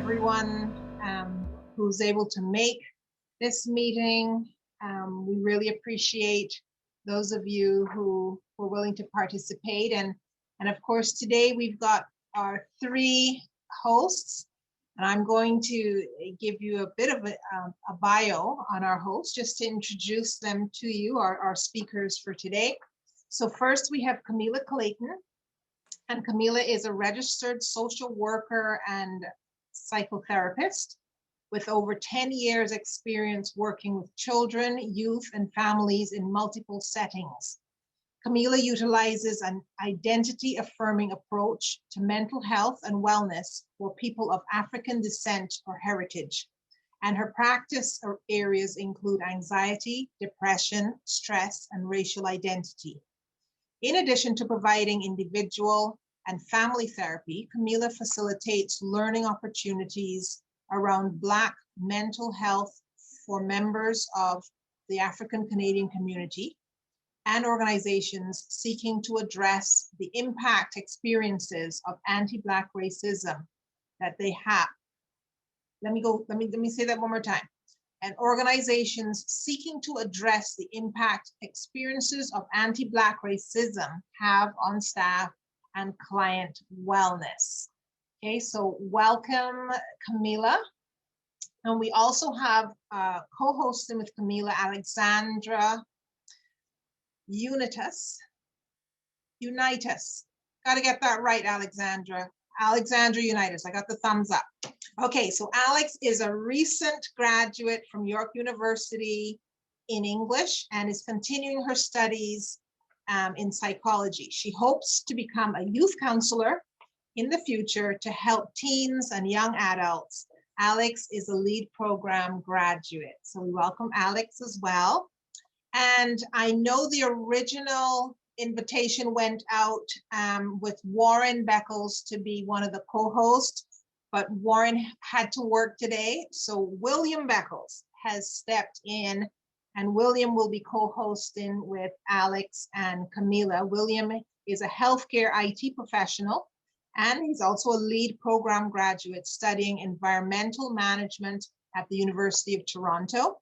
everyone who's able to make this meeting. We really appreciate those of you who were willing to participate. And of course, today we've got our three hosts. And I'm going to give you a bit of a bio on our hosts, just to introduce them to you, our speakers for today. So first we have Kamilah Clayton. And Kamilah is a registered social worker and psychotherapist with over 10 years experience working with children, youth, and families in multiple settings. Kamilah utilizes an identity-affirming approach to mental health and wellness for people of African descent or heritage. And her practice areas include anxiety, depression, stress, and racial identity. In addition to providing individual and family therapy, Kamilah facilitates learning opportunities around Black mental health for members of the African Canadian community and organizations seeking to address the impact experiences of anti-Black racism that they have. Let me say that one more time. And organizations seeking to address the impact experiences of anti-Black racism have on staff and client wellness. Okay, so welcome, Kamilah. And we also have co-hosting with Kamilah, Alexandra, Unitas. Got to get that right, Alexandra. Alexandra Unitas, I got the thumbs up. Okay, so Alex is a recent graduate from York University in English and is continuing her studies in psychology. She hopes to become a youth counselor in the future to help teens and young adults. Alex is a L.E.A.D program graduate. So we welcome Alex as well. And I know the original invitation went out with Warren Beckles to be one of the co-hosts, but Warren had to work today. So William Beckles has stepped in, and William will be co-hosting with Alex and Kamilah. William is a healthcare IT professional, and he's also a L.E.A.D program graduate studying environmental management at the University of Toronto.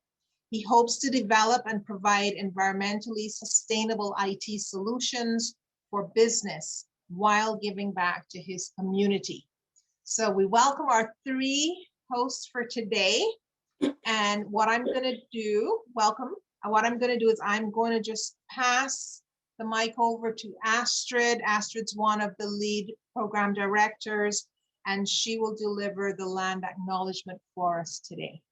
He hopes to develop and provide environmentally sustainable IT solutions for business while giving back to his community. So we welcome our three hosts for today. And what I'm going to do, is I'm going to just pass the mic over to Astrid. Astrid's one of the L.E.A.D program directors, and she will deliver the land acknowledgement for us today.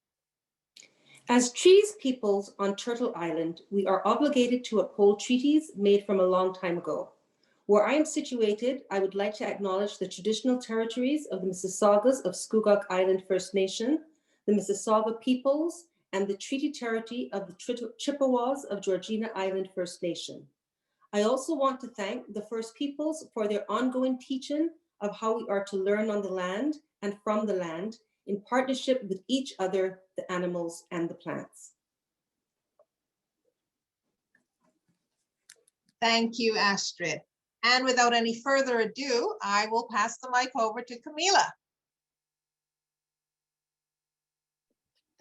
As Trees peoples on Turtle Island, we are obligated to uphold treaties made from a long time ago. Where I am situated, I would like to acknowledge the traditional territories of the Mississaugas of Scugog Island First Nation, the Mississauga peoples, and the treaty territory of the Chippewas of Georgina Island First Nation. I also want to thank the First Peoples for their ongoing teaching of how we are to learn on the land and from the land, in partnership with each other, the animals and the plants. Thank you, Astrid. And without any further ado, I will pass the mic over to Kamilah.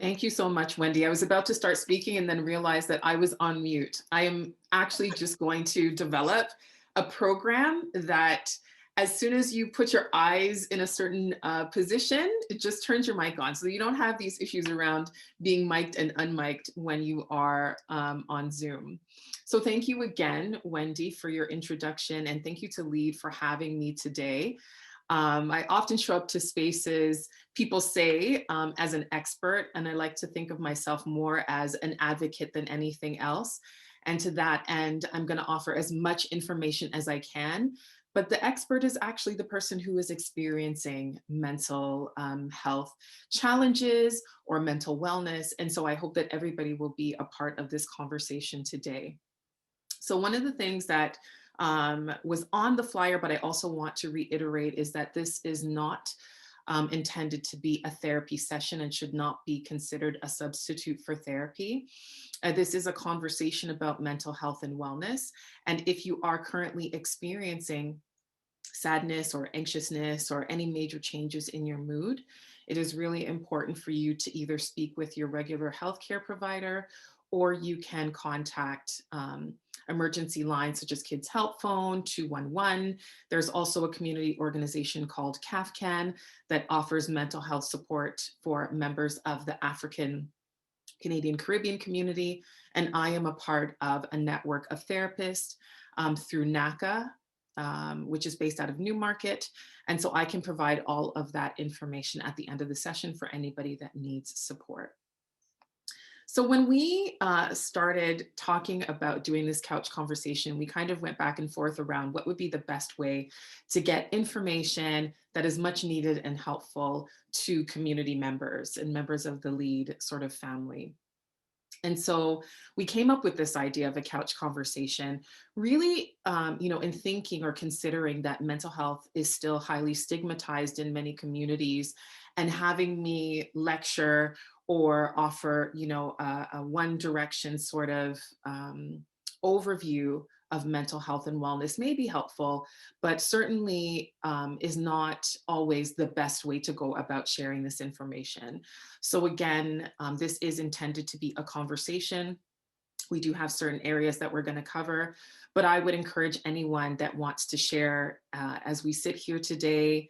Thank you so much, Wendy. I was about to start speaking and then realized that I was on mute. I am actually just going to develop a program that as soon as you put your eyes in a certain position, it just turns your mic on. So you don't have these issues around being mic'd and unmic'd when you are on Zoom. So thank you again, Wendy, for your introduction. And thank you to L.E.A.D for having me today. I often show up to spaces, people say, as an expert, and I like to think of myself more as an advocate than anything else. And to that end, I'm going to offer as much information as I can. But the expert is actually the person who is experiencing mental health challenges or mental wellness. And so I hope that everybody will be a part of this conversation today. So one of the things that was on the flyer, but I also want to reiterate, is that this is not intended to be a therapy session and should not be considered a substitute for therapy. This is a conversation about mental health and wellness. And if you are currently experiencing sadness or anxiousness or any major changes in your mood, it is really important for you to either speak with your regular healthcare provider, or you can contact emergency lines such as Kids Help Phone 211. There's also a community organization called CAFCAN that offers mental health support for members of the African Canadian Caribbean community. And I am a part of a network of therapists through NACA, which is based out of Newmarket. And so I can provide all of that information at the end of the session for anybody that needs support. So when we started talking about doing this couch conversation, we kind of went back and forth around what would be the best way to get information that is much needed and helpful to community members and members of the L.E.A.D sort of family. And so we came up with this idea of a couch conversation, really, in thinking or considering that mental health is still highly stigmatized in many communities, and having me lecture or offer, a one direction sort of overview of mental health and wellness may be helpful, but certainly is not always the best way to go about sharing this information. So again, this is intended to be a conversation. We do have certain areas that we're going to cover, but I would encourage anyone that wants to share as we sit here today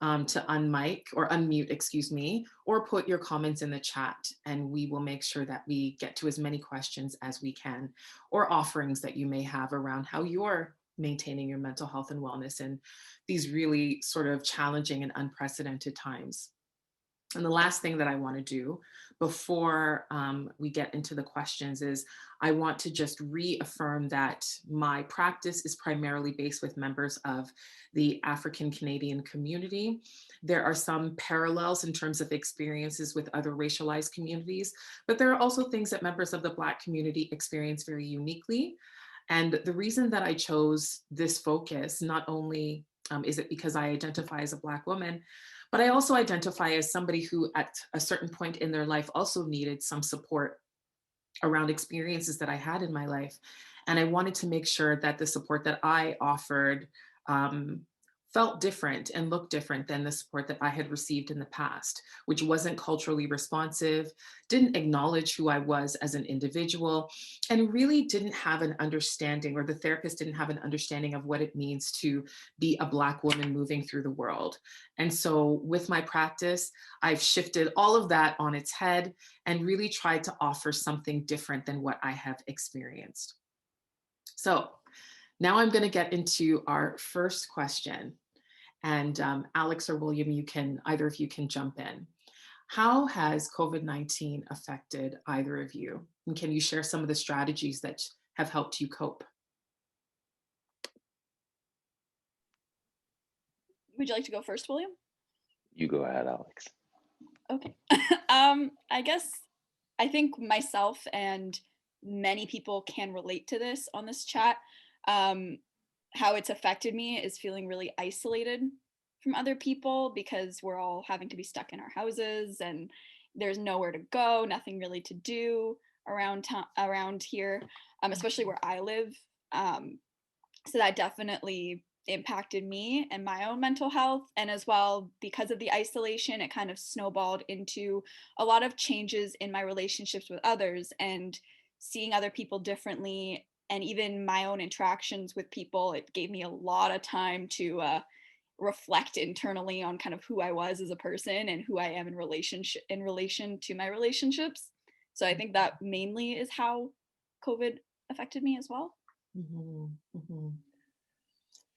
to unmute, excuse me, or put your comments in the chat, and we will make sure that we get to as many questions as we can, or offerings that you may have around how you're maintaining your mental health and wellness in these really sort of challenging and unprecedented times. And the last thing that I want to do before we get into the questions is I want to just reaffirm that my practice is primarily based with members of the African Canadian community. There are some parallels in terms of experiences with other racialized communities, but there are also things that members of the Black community experience very uniquely. And the reason that I chose this focus, not only is it because I identify as a Black woman, but I also identify as somebody who at a certain point in their life also needed some support around experiences that I had in my life. And I wanted to make sure that the support that I offered felt different and looked different than the support that I had received in the past, which wasn't culturally responsive, didn't acknowledge who I was as an individual, and really didn't have an understanding, or the therapist didn't have an understanding of what it means to be a Black woman moving through the world. And so with my practice, I've shifted all of that on its head and really tried to offer something different than what I have experienced. So now I'm going to get into our first question. And Alex or William, either of you can jump in. How has COVID-19 affected either of you? And can you share some of the strategies that have helped you cope? Would you like to go first, William? You go ahead, Alex. Okay. I think myself and many people can relate to this on this chat. How it's affected me is feeling really isolated from other people, because we're all having to be stuck in our houses and there's nowhere to go, nothing really to do around here, especially where I live. So that definitely impacted me and my own mental health. And as well, because of the isolation, it kind of snowballed into a lot of changes in my relationships with others, and seeing other people differently, and even my own interactions with people. It gave me a lot of time to reflect internally on kind of who I was as a person and who I am in relation to my relationships. So I think that mainly is how COVID affected me as well. Mm-hmm. Mm-hmm.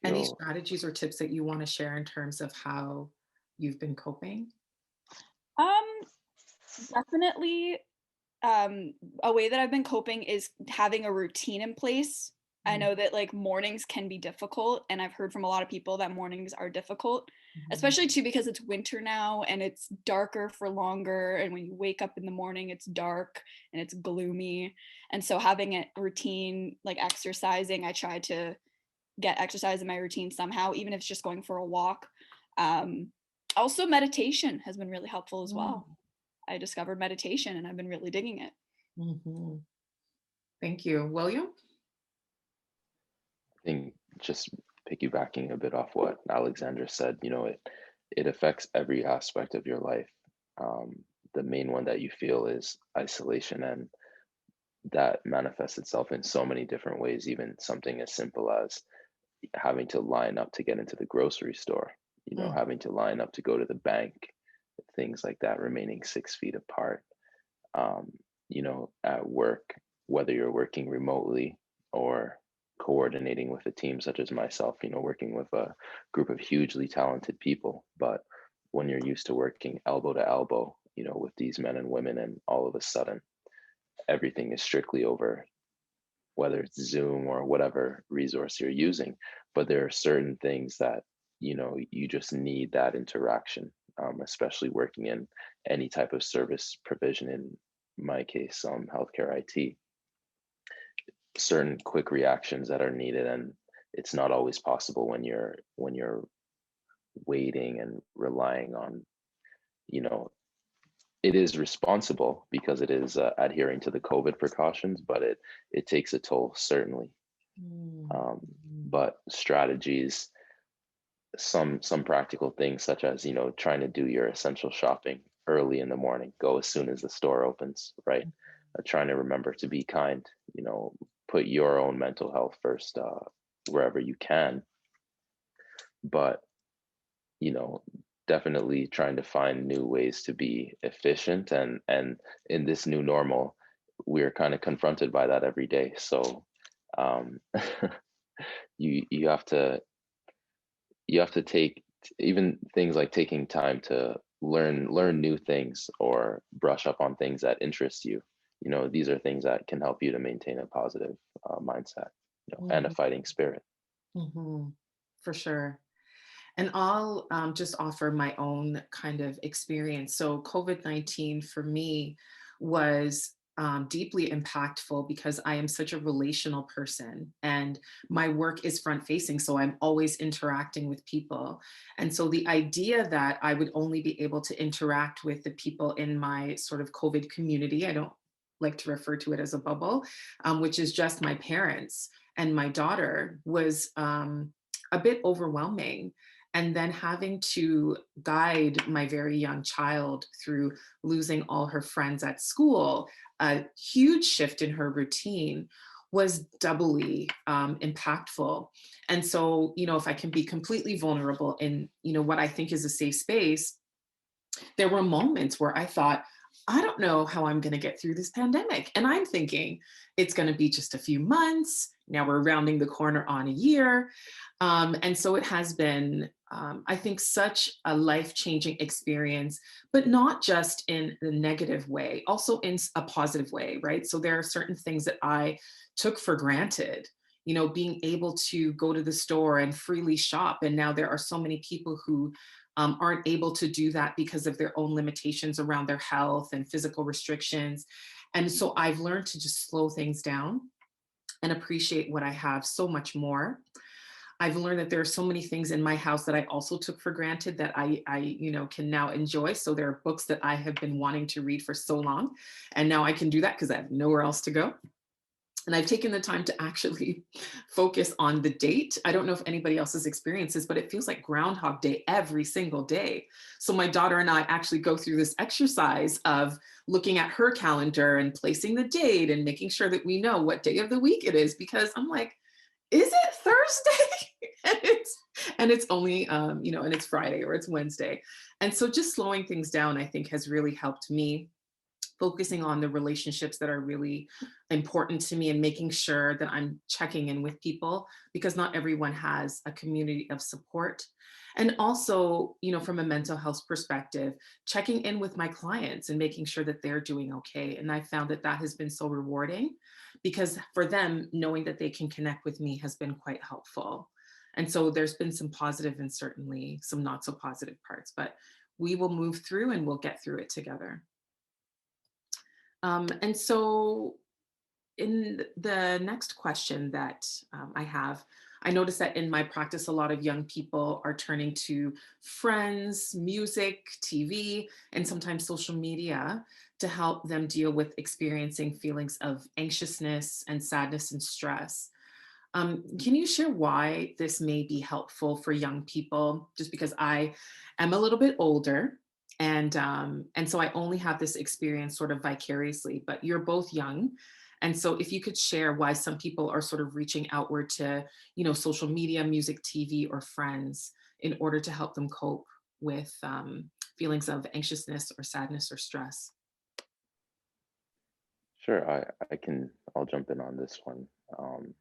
Any strategies or tips that you want to share in terms of how you've been coping? Definitely, a way that I've been coping is having a routine in place. I know that like mornings can be difficult, and I've heard from a lot of people that mornings are difficult, especially too because it's winter now and it's darker for longer, and when you wake up in the morning it's dark and it's gloomy. And so having a routine, like exercising, I try to get exercise in my routine somehow, even if it's just going for a walk. Also meditation has been really helpful as well. I discovered meditation and I've been really digging it. Mm-hmm. Thank you. William? I think just piggybacking a bit off what Alexandra said, it affects every aspect of your life. The main one that you feel is isolation, and that manifests itself in so many different ways, even something as simple as having to line up to get into the grocery store, having to line up to go to the bank, things like that, remaining 6 feet apart. At work, whether you're working remotely or coordinating with a team such as myself, working with a group of hugely talented people. But when you're used to working elbow to elbow, with these men and women, and all of a sudden everything is strictly over, whether it's Zoom or whatever resource you're using. But there are certain things that, you just need that interaction, especially working in any type of service provision, in my case, healthcare IT. Certain quick reactions that are needed, and it's not always possible when you're waiting and relying on, it is responsible because it is adhering to the COVID precautions, but it takes a toll, certainly. But strategies, some practical things, such as trying to do your essential shopping early in the morning, go as soon as the store opens, right? Trying to remember to be kind, put your own mental health first, wherever you can. But definitely trying to find new ways to be efficient, and in this new normal, we're kind of confronted by that every day. So you have to take even things like taking time to learn new things or brush up on things that interest you. These are things that can help you to maintain a positive mindset, and a fighting spirit. For sure. And I'll just offer my own kind of experience. So COVID-19 for me was deeply impactful because I am such a relational person, and my work is front facing. So I'm always interacting with people. And so the idea that I would only be able to interact with the people in my sort of COVID community, I don't like to refer to it as a bubble, which is just my parents and my daughter, was a bit overwhelming. And then having to guide my very young child through losing all her friends at school, a huge shift in her routine, was doubly impactful. And so, if I can be completely vulnerable in, what I think is a safe space, there were moments where I thought, I don't know how I'm going to get through this pandemic. And I'm thinking it's going to be just a few months. Now we're rounding the corner on a year. And so it has been, I think, such a life-changing experience, but not just in the negative way, also in a positive way, right? So there are certain things that I took for granted, being able to go to the store and freely shop. And now there are so many people who aren't able to do that because of their own limitations around their health and physical restrictions. And so I've learned to just slow things down and appreciate what I have so much more. I've learned that there are so many things in my house that I also took for granted that I can now enjoy. So there are books that I have been wanting to read for so long, and now I can do that because I have nowhere else to go. And I've taken the time to actually focus on the date. I don't know if anybody else's experience is, but it feels like Groundhog Day every single day. So my daughter and I actually go through this exercise of looking at her calendar and placing the date and making sure that we know what day of the week it is, because I'm like, is it Thursday? and it's only, and it's Friday or it's Wednesday. And so just slowing things down, I think, has really helped me, focusing on the relationships that are really important to me and making sure that I'm checking in with people, because not everyone has a community of support. And also, from a mental health perspective, checking in with my clients and making sure that they're doing okay. And I found that that has been so rewarding, because for them, knowing that they can connect with me has been quite helpful. And so there's been some positive and certainly some not so positive parts, but we will move through and we'll get through it together. And so in the next question that I have, I noticed that in my practice, a lot of young people are turning to friends, music, TV, and sometimes social media to help them deal with experiencing feelings of anxiousness and sadness and stress. Can you share why this may be helpful for young people? Just because I am a little bit older, and so I only have this experience sort of vicariously. But you're both young, and so if you could share why some people are sort of reaching outward to, social media, music, TV, or friends in order to help them cope with feelings of anxiousness or sadness or stress. Sure, I'll jump in on this one. Um,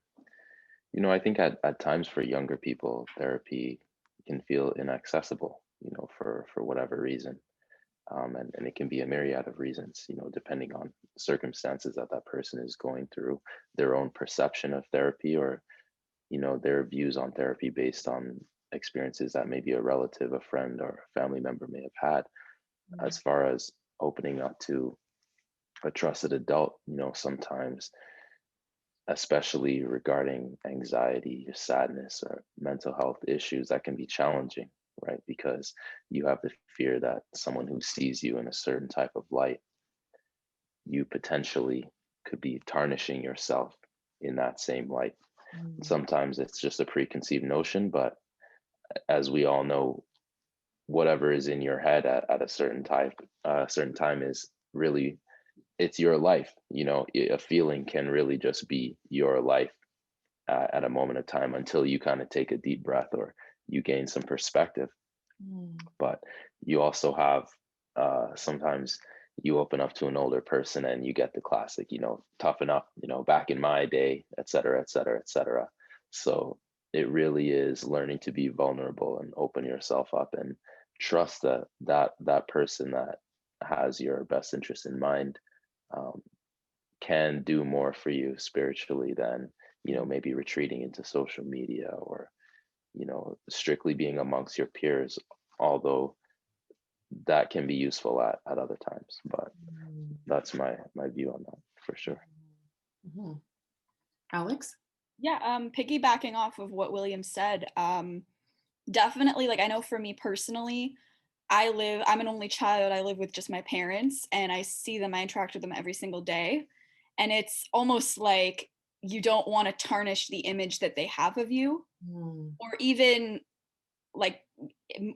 I think at times for younger people, therapy can feel inaccessible, for whatever reason. And it can be a myriad of reasons, depending on circumstances that that person is going through, their own perception of therapy, or, their views on therapy based on experiences that maybe a relative, a friend, or a family member may have had. As far as opening up to a trusted adult, sometimes, especially regarding anxiety, sadness, or mental health issues, that can be challenging, right? Because you have the fear that someone who sees you in a certain type of light, you potentially could be tarnishing yourself in that same light. Sometimes it's just a preconceived notion, but as we all know, whatever is in your head at a certain time is really, it's your life. A feeling can really just be your life at a moment of time until you kind of take a deep breath or you gain some perspective. But you also have sometimes you open up to an older person and you get the classic, toughen up, back in my day, et cetera, et cetera, et cetera. So it really is learning to be vulnerable and open yourself up and trust that person that has your best interest in mind um, can do more for you spiritually than maybe retreating into social media or strictly being amongst your peers, although that can be useful at other times. But that's my view on that for sure. Mhm. Alex? Yeah, piggybacking off of what William said, definitely, like, I know for me personally, I'm an only child. I live with just my parents, and I see them, I interact with them every single day. And it's almost like you don't want to tarnish the image that they have of you, or even like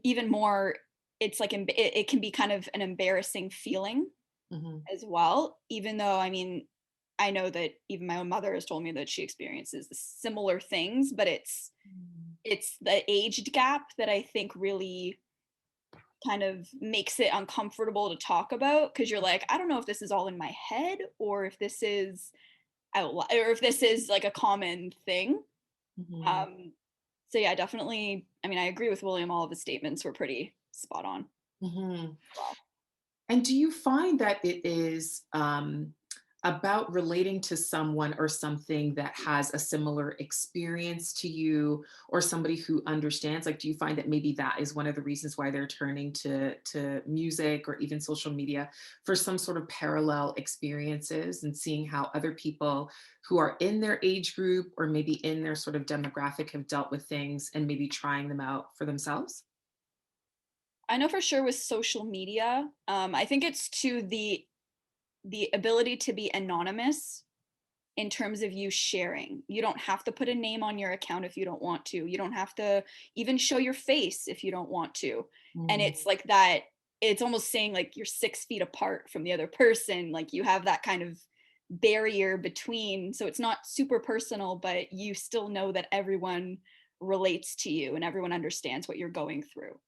even more, it's like it can be kind of an embarrassing feeling as well. Even though, I mean, I know that even my own mother has told me that she experiences similar things, but it's the aged gap that I think really kind of makes it uncomfortable to talk about, because you're like, I don't know if this is all in my head or if this is or if this is like a common thing. So yeah, definitely. I mean, I agree with William. All of his statements were pretty spot on. Mhm. Wow. And do you find that it is about relating to someone or something that has a similar experience to you, or somebody who understands? Like, do you find that maybe that is one of the reasons why they're turning to music or even social media for some sort of parallel experiences and seeing how other people who are in their age group or maybe in their sort of demographic have dealt with things and maybe trying them out for themselves? I know for sure with social media, I think it's to the ability to be anonymous in terms of you sharing. You don't have to put a name on your account if you don't want to. You don't have to even show your face if you don't want to. And it's like that, it's almost saying like you're 6 feet apart from the other person. Like you have that kind of barrier between. So it's not super personal, but you still know that everyone relates to you and everyone understands what you're going through.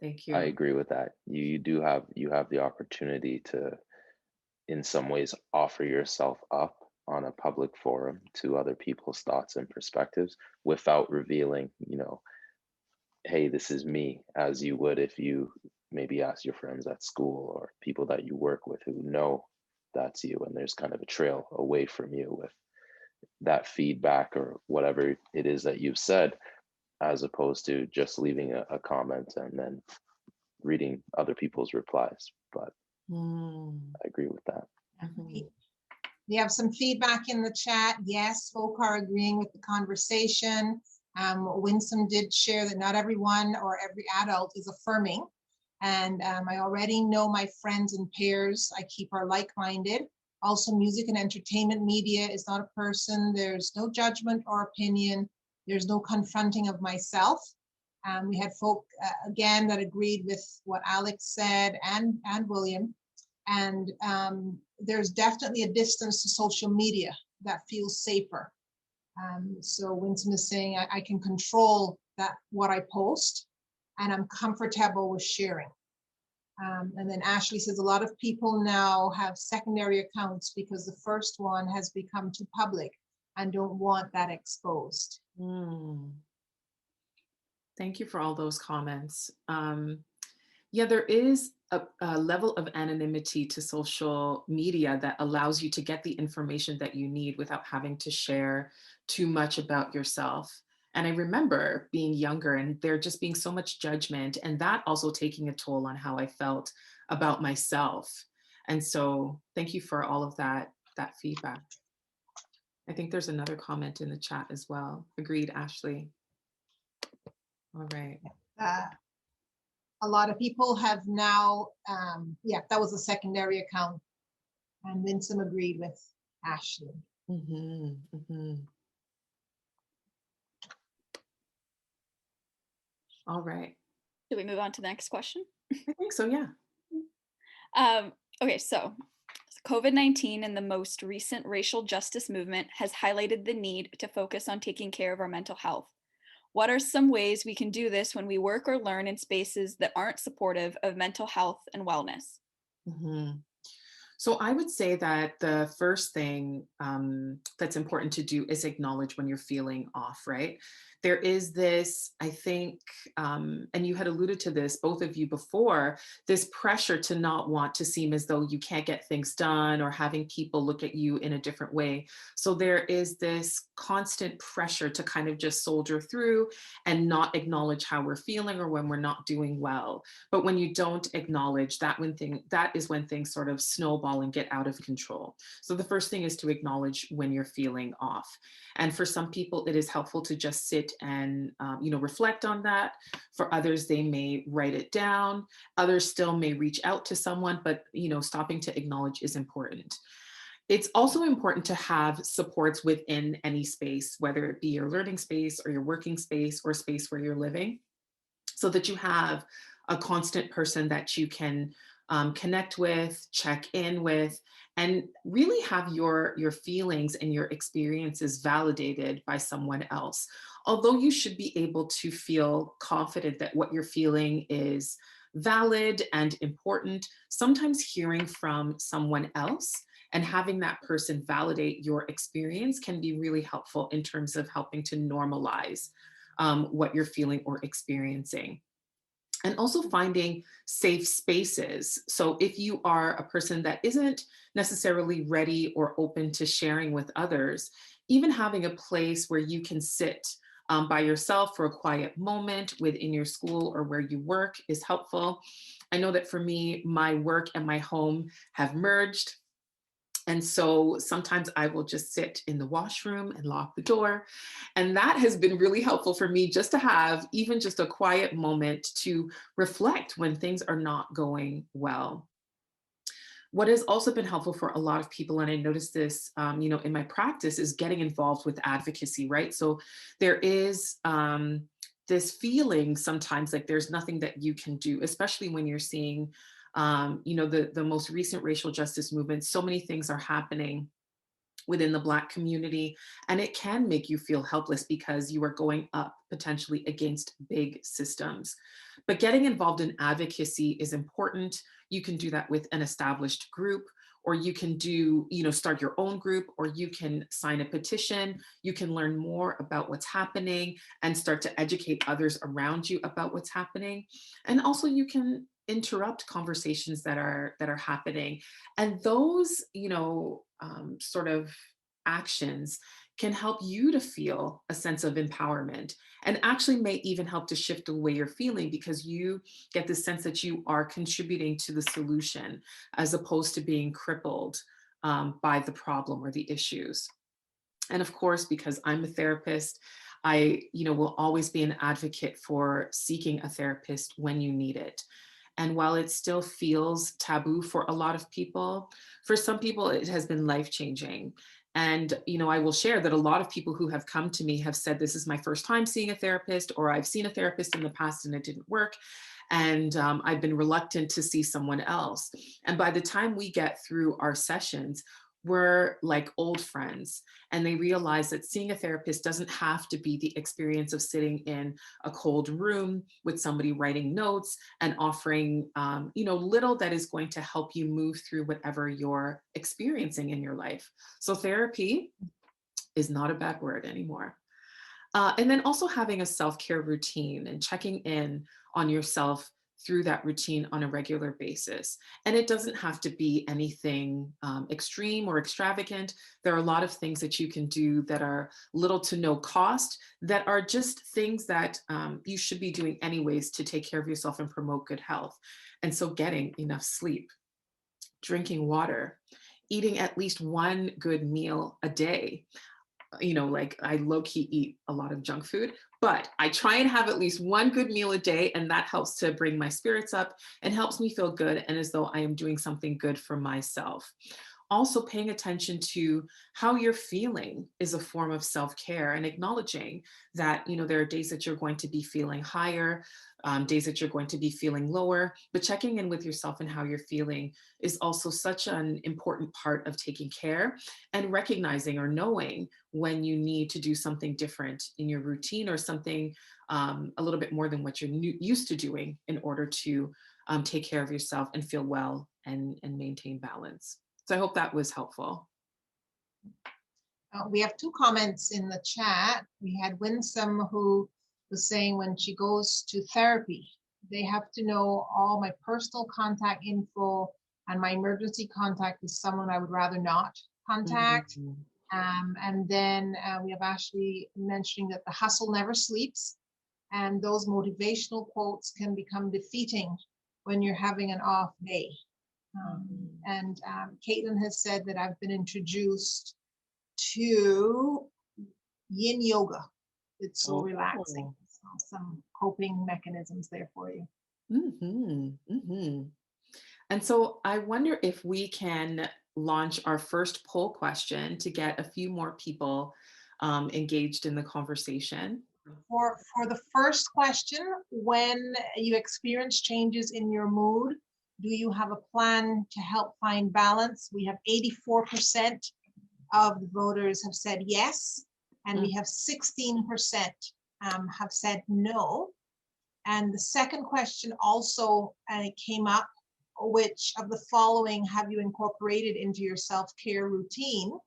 Thank I you. agree with that. You have the opportunity to, in some ways, offer yourself up on a public forum to other people's thoughts and perspectives without revealing, hey, this is me, as you would if you maybe ask your friends at school or people that you work with who know that's you, and there's kind of a trail away from you with that feedback or whatever it is that you've said, as opposed to just leaving a comment and then reading other people's replies. But I agree with that. We have some feedback in the chat. Yes, folk are agreeing with the conversation. Winsome did share that not everyone or every adult is affirming. And I already know my friends and peers, I keep are like-minded. Also, music and entertainment media is not a person. There's no judgment or opinion. There's no confronting of myself. We had folk, again, that agreed with what Alex said and William. And there's definitely a distance to social media that feels safer. So Winsome is saying I can control what I post, and I'm comfortable with sharing. And then Ashley says a lot of people now have secondary accounts because the first one has become too public and don't want that exposed. Thank you for all those comments. Yeah, there is a level of anonymity to social media that allows you to get the information that you need without having to share too much about yourself. And I remember being younger and there just being so much judgment, and that also taking a toll on how I felt about myself. And so thank you for all of that feedback. I think there's another comment in the chat as well. Agreed, Ashley. All right. A lot of people have now, yeah, that was a secondary account. And Winsome agreed with Ashley. All right. Do we move on to the next question? I think so, yeah. Okay, so COVID-19 and the most recent racial justice movement has highlighted the need to focus on taking care of our mental health. What are some ways we can do this when we work or learn in spaces that aren't supportive of mental health and wellness? So I would say that the first thing that's important to do is acknowledge when you're feeling off, right? There is this, I think, and you had alluded to this, both of you before, this pressure to not want to seem as though you can't get things done or having people look at you in a different way. So there is this constant pressure to kind of just soldier through and not acknowledge how we're feeling or when we're not doing well. But when you don't acknowledge that, that is when things sort of snowball and get out of control. So the first thing is to acknowledge when you're feeling off. And for some people, it is helpful to just sit and reflect on that. For others, they may write it down. Others still may reach out to someone, but stopping to acknowledge is important. It's also important to have supports within any space, whether it be your learning space or your working space or space where you're living, so that you have a constant person that you can connect with, check in with, and really have your feelings and your experiences validated by someone else. Although you should be able to feel confident that what you're feeling is valid and important, sometimes hearing from someone else and having that person validate your experience can be really helpful in terms of helping to normalize what you're feeling or experiencing. And also finding safe spaces. So if you are a person that isn't necessarily ready or open to sharing with others, even having a place where you can sit by yourself for a quiet moment within your school or where you work is helpful. I know that for me, my work and my home have merged. And so sometimes I will just sit in the washroom and lock the door. And that has been really helpful for me, just to have even just a quiet moment to reflect when things are not going well. What has also been helpful for a lot of people, and I noticed this, in my practice, is getting involved with advocacy, right? So there is this feeling sometimes like there's nothing that you can do, especially when you're seeing the most recent racial justice movement. So many things are happening within the Black community, and it can make you feel helpless because you are going up potentially against big systems. But getting involved in advocacy is important. You can do that with an established group, or you can start your own group, or you can sign a petition. You can learn more about what's happening and start to educate others around you about what's happening. And also you can interrupt conversations that are happening. And those, sort of actions can help you to feel a sense of empowerment, and actually may even help to shift the way you're feeling, because you get the sense that you are contributing to the solution as opposed to being crippled by the problem or the issues. And of course, because I'm a therapist, I will always be an advocate for seeking a therapist when you need it. And while it still feels taboo for a lot of people, for some people it has been life-changing. And, I will share that a lot of people who have come to me have said, this is my first time seeing a therapist, or I've seen a therapist in the past and it didn't work. And I've been reluctant to see someone else. And by the time we get through our sessions, we're like old friends, and they realize that seeing a therapist doesn't have to be the experience of sitting in a cold room with somebody writing notes and offering, little that is going to help you move through whatever you're experiencing in your life. So therapy is not a bad word anymore. And then also having a self-care routine and checking in on yourself through that routine on a regular basis. And it doesn't have to be anything extreme or extravagant. There are a lot of things that you can do that are little to no cost, that are just things that you should be doing anyways to take care of yourself and promote good health. And so getting enough sleep, drinking water, eating at least one good meal a day. Like I low-key eat a lot of junk food, but I try and have at least one good meal a day, and that helps to bring my spirits up and helps me feel good and as though I am doing something good for myself. Also paying attention to how you're feeling is a form of self-care, and acknowledging that, there are days that you're going to be feeling higher, days that you're going to be feeling lower, but checking in with yourself and how you're feeling is also such an important part of taking care, and recognizing or knowing when you need to do something different in your routine, or something a little bit more than what you're used to doing, in order to take care of yourself and feel well and maintain balance. So I hope that was helpful. We have two comments in the chat. We had Winsome, who was saying when she goes to therapy, they have to know all my personal contact info, and my emergency contact is someone I would rather not contact. Mm-hmm. And then we have Ashley mentioning that the hustle never sleeps, and those motivational quotes can become defeating when you're having an off day. And Caitlin has said that I've been introduced to yin yoga. It's so relaxing. So some coping mechanisms there for you. Mm-hmm. Mm-hmm. And so I wonder if we can launch our first poll question to get a few more people engaged in the conversation. For the first question, when you experience changes in your mood, do you have a plan to help find balance? We have 84% of the voters have said yes, and we have 16% have said no. And the second question also came up, which of the following have you incorporated into your self-care routine?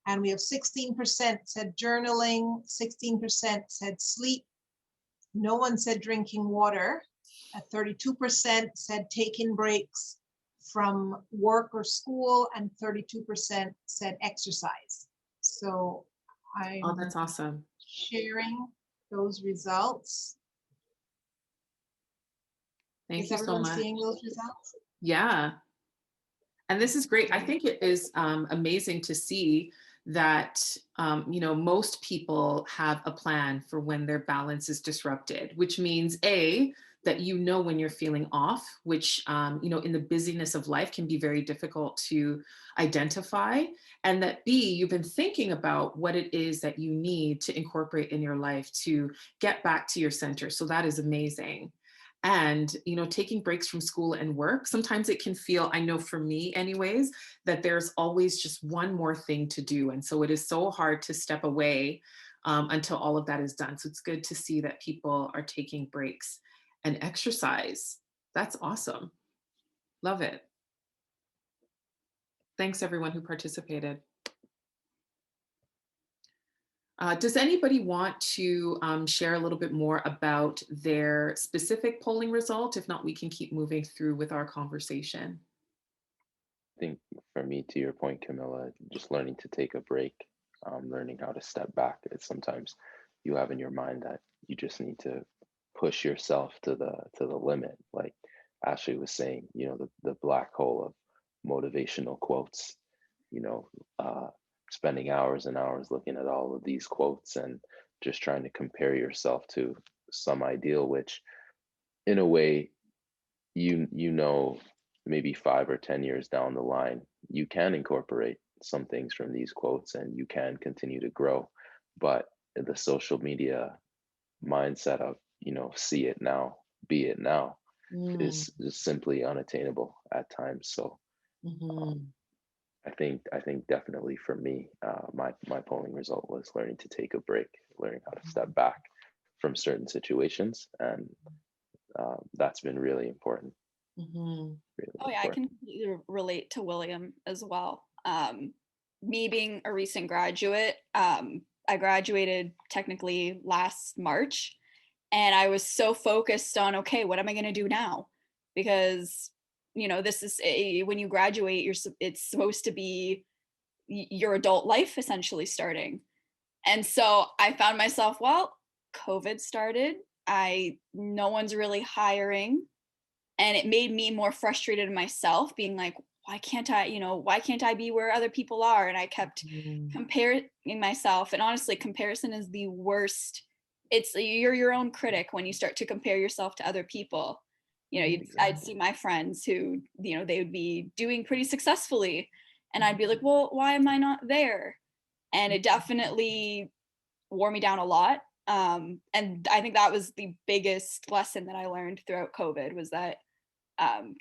And we have 16% said journaling, 16% said sleep, no one said drinking water, 32% said taking breaks from work or school, and 32% said exercise. So I'm that's awesome. sharing those results. Thank Is you so everyone much. seeing those results? Yeah. And this is great. I think it is amazing to see that, most people have a plan for when their balance is disrupted, which means that when you're feeling off, which, in the busyness of life can be very difficult to identify, and that you've been thinking about what it is that you need to incorporate in your life to get back to your center. So that is amazing. And, taking breaks from school and work, sometimes it can feel, I know for me anyways, that there's always just one more thing to do. And so it is so hard to step away until all of that is done. So it's good to see that people are taking breaks and exercise. That's awesome. Love it. Thanks everyone who participated. Does anybody want to share a little bit more about their specific polling result? If not, we can keep moving through with our conversation. I think for me, to your point, Kamilah, just learning to take a break, learning how to step back. It's sometimes you have in your mind that you just need to push yourself to the limit. Like Ashley was saying, the black hole of motivational quotes, spending hours and hours looking at all of these quotes and just trying to compare yourself to some ideal, which in a way you know, maybe 5 or 10 years down the line, you can incorporate some things from these quotes and you can continue to grow. But the social media mindset of, you know, see it now, be it now, Mm, is simply unattainable at times. So mhm. I think definitely for me, my polling result was learning to take a break, learning how to step back from certain situations, and that's been really important. Mhm. Really Oh yeah, I important. can completely relate to William as well. Me being a recent graduate, I graduated technically last March, and I was so focused on, okay, what am I going to do now? Because this is when you graduate, it's supposed to be your adult life essentially starting. And so I found myself, well, COVID started. No one's really hiring, and it made me more frustrated in myself, being like, why can't I be where other people are? And I kept Mm. comparing myself, and honestly, comparison is the worst. You're your own critic when you start to compare yourself to other people. I'd Exactly. see my friends who, they would be doing pretty successfully, and I'd be like, well, why am I not there? And it definitely wore me down a lot. And I think that was the biggest lesson that I learned throughout COVID, was that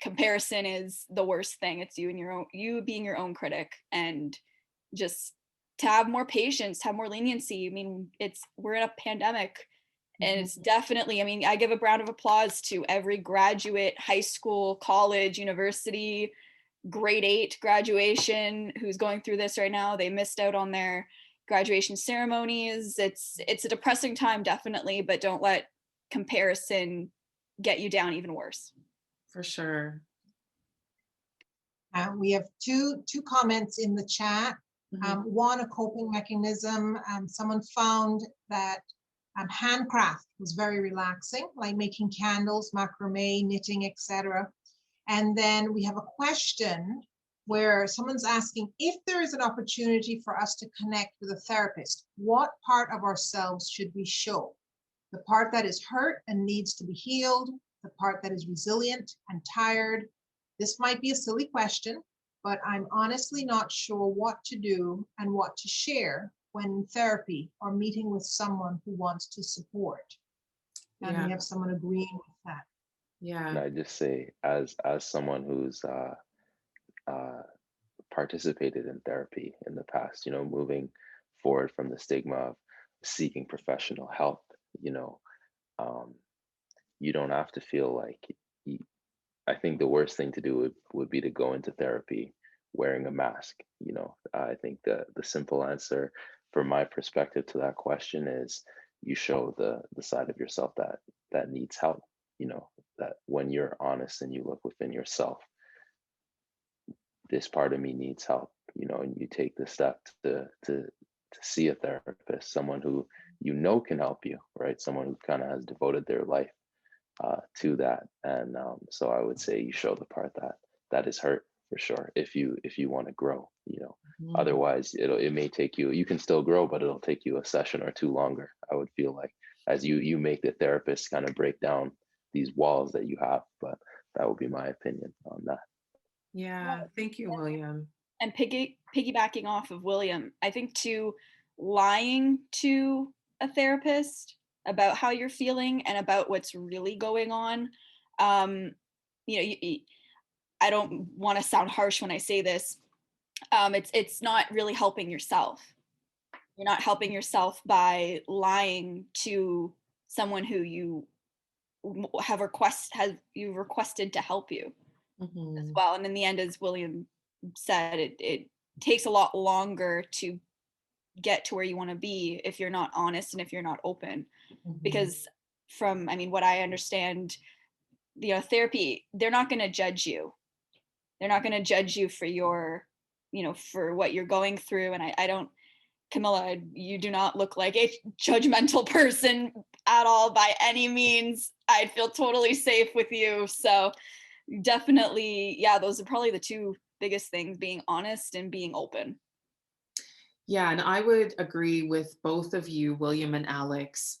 comparison is the worst thing. It's you being your own critic, and just to have more patience, to have more leniency. I mean, we're in a pandemic, and it's definitely, I mean, I give a round of applause to every graduate, high school, college, university, grade 8 graduation who's going through this right now. They missed out on their graduation ceremonies. It's a depressing time, definitely, but don't let comparison get you down even worse. For sure. We have two comments in the chat. Mhm. One, a coping mechanism. Someone found that handcraft was very relaxing, like making candles, macrame, knitting, etc. And then we have a question where someone's asking, if there is an opportunity for us to connect with a therapist, what part of ourselves should we show? The part that is hurt and needs to be healed, the part that is resilient and tired. This might be a silly question, but I'm honestly not sure what to do and what to share when in therapy or meeting with someone who wants to support. And we Yeah. have someone agreeing with that. And Yeah. I just say, as someone who's uh, participated in therapy in the past, you know, moving forward from the stigma of seeking professional help, you know, um, you don't have to feel like you, I think the worst thing to do would be to go into therapy wearing a mask. You know, I think the simple answer from my perspective to that question is you show the side of yourself that needs help. You know, that when you're honest and you look within yourself, this part of me needs help. You know, and you take the step to see a therapist, someone who you know can help you, right? Someone who kind of has devoted their life to that. And so I would say you show the part that is hurt for sure. If you want to grow, you know, Mhm. otherwise it may take you. You can still grow, but it'll take you a session or two longer. I would feel like as you make the therapist kind of break down these walls that you have. But that would be my opinion on that. Yeah. Thank you, William. And piggybacking off of William, I think too, lying to a therapist about how you're feeling and about what's really going on. Um, I don't want to sound harsh when I say this. It's not really helping yourself. You're not helping yourself by lying to someone who you've requested to help you as Mhm. well. And in the end, as William said, it takes a lot longer to get to where you want to be if you're not honest and if you're not open. Mhm. Because from, I mean, what I understand, therapy, they're not going to judge you. They're not going to judge you for for what you're going through. And I don't, Kamilah, you do not look like a judgmental person at all by any means. I'd feel totally safe with you. So definitely, yeah, those are probably the two biggest things: being honest and being open. Yeah, and I would agree with both of you, William and Alex,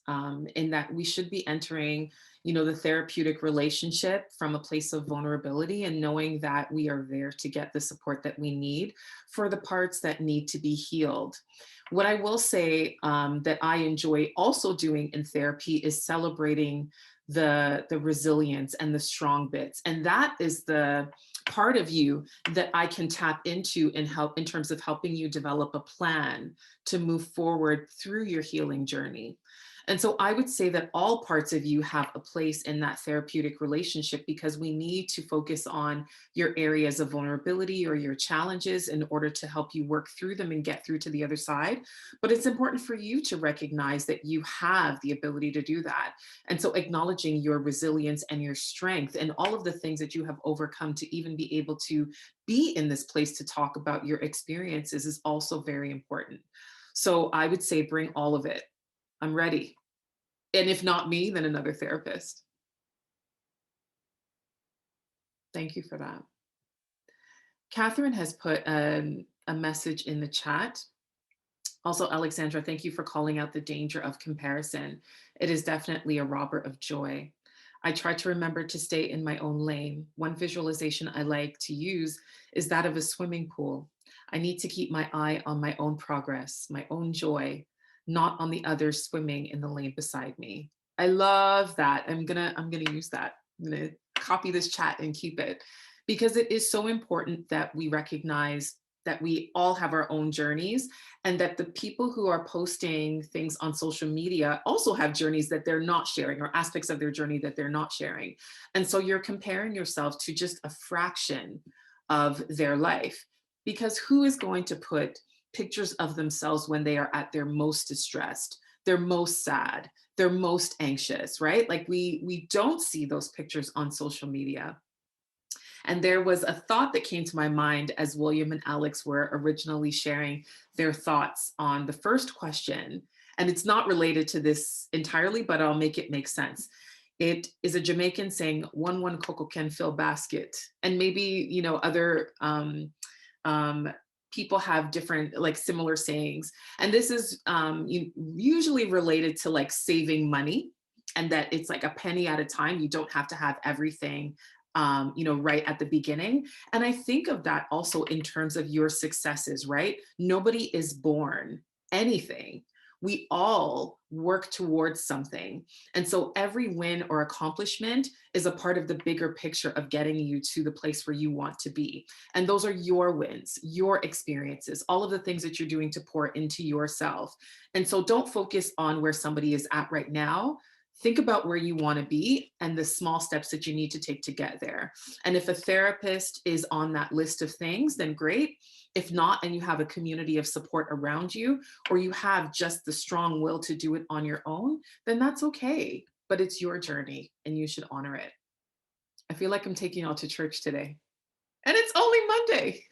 in that we should be entering, the therapeutic relationship from a place of vulnerability and knowing that we are there to get the support that we need for the parts that need to be healed. What I will say that I enjoy also doing in therapy is celebrating the resilience and the strong bits, and that is the part of you that I can tap into and help in terms of helping you develop a plan to move forward through your healing journey. And so I would say that all parts of you have a place in that therapeutic relationship, because we need to focus on your areas of vulnerability or your challenges in order to help you work through them and get through to the other side. But it's important for you to recognize that you have the ability to do that. And so acknowledging your resilience and your strength and all of the things that you have overcome to even be able to be in this place to talk about your experiences is also very important. So I would say bring all of it. I'm ready. And if not me, then another therapist. Thank you for that. Catherine has put a message in the chat. Also, Alexandra, thank you for calling out the danger of comparison. It is definitely a robber of joy. I try to remember to stay in my own lane. One visualization I like to use is that of a swimming pool. I need to keep my eye on my own progress, my own joy, not on the others swimming in the lane beside me. I love that. I'm gonna use that. I'm gonna copy this chat and keep it, because it is so important that we recognize that we all have our own journeys, and that the people who are posting things on social media also have journeys that they're not sharing, or aspects of their journey that they're not sharing. And so you're comparing yourself to just a fraction of their life, because who is going to put pictures of themselves when they are at their most distressed, their most sad, their most anxious, right? Like we don't see those pictures on social media. And there was a thought that came to my mind as William and Alex were originally sharing their thoughts on the first question. And it's not related to this entirely, but I'll make it make sense. It is a Jamaican saying, one cocoa can fill basket. And maybe, other people have different, like, similar sayings. And this is usually related to like saving money, and that it's like a penny at a time. You don't have to have everything right at the beginning. And I think of that also in terms of your successes, right? Nobody is born anything. We all work towards something. And so every win or accomplishment is a part of the bigger picture of getting you to the place where you want to be. And those are your wins, your experiences, all of the things that you're doing to pour into yourself. And so don't focus on where somebody is at right now. Think about where you want to be and the small steps that you need to take to get there. And if a therapist is on that list of things, then great. If not, and you have a community of support around you, or you have just the strong will to do it on your own, then that's okay. But it's your journey and you should honor it. I feel like I'm taking y'all to church today. And it's only Monday.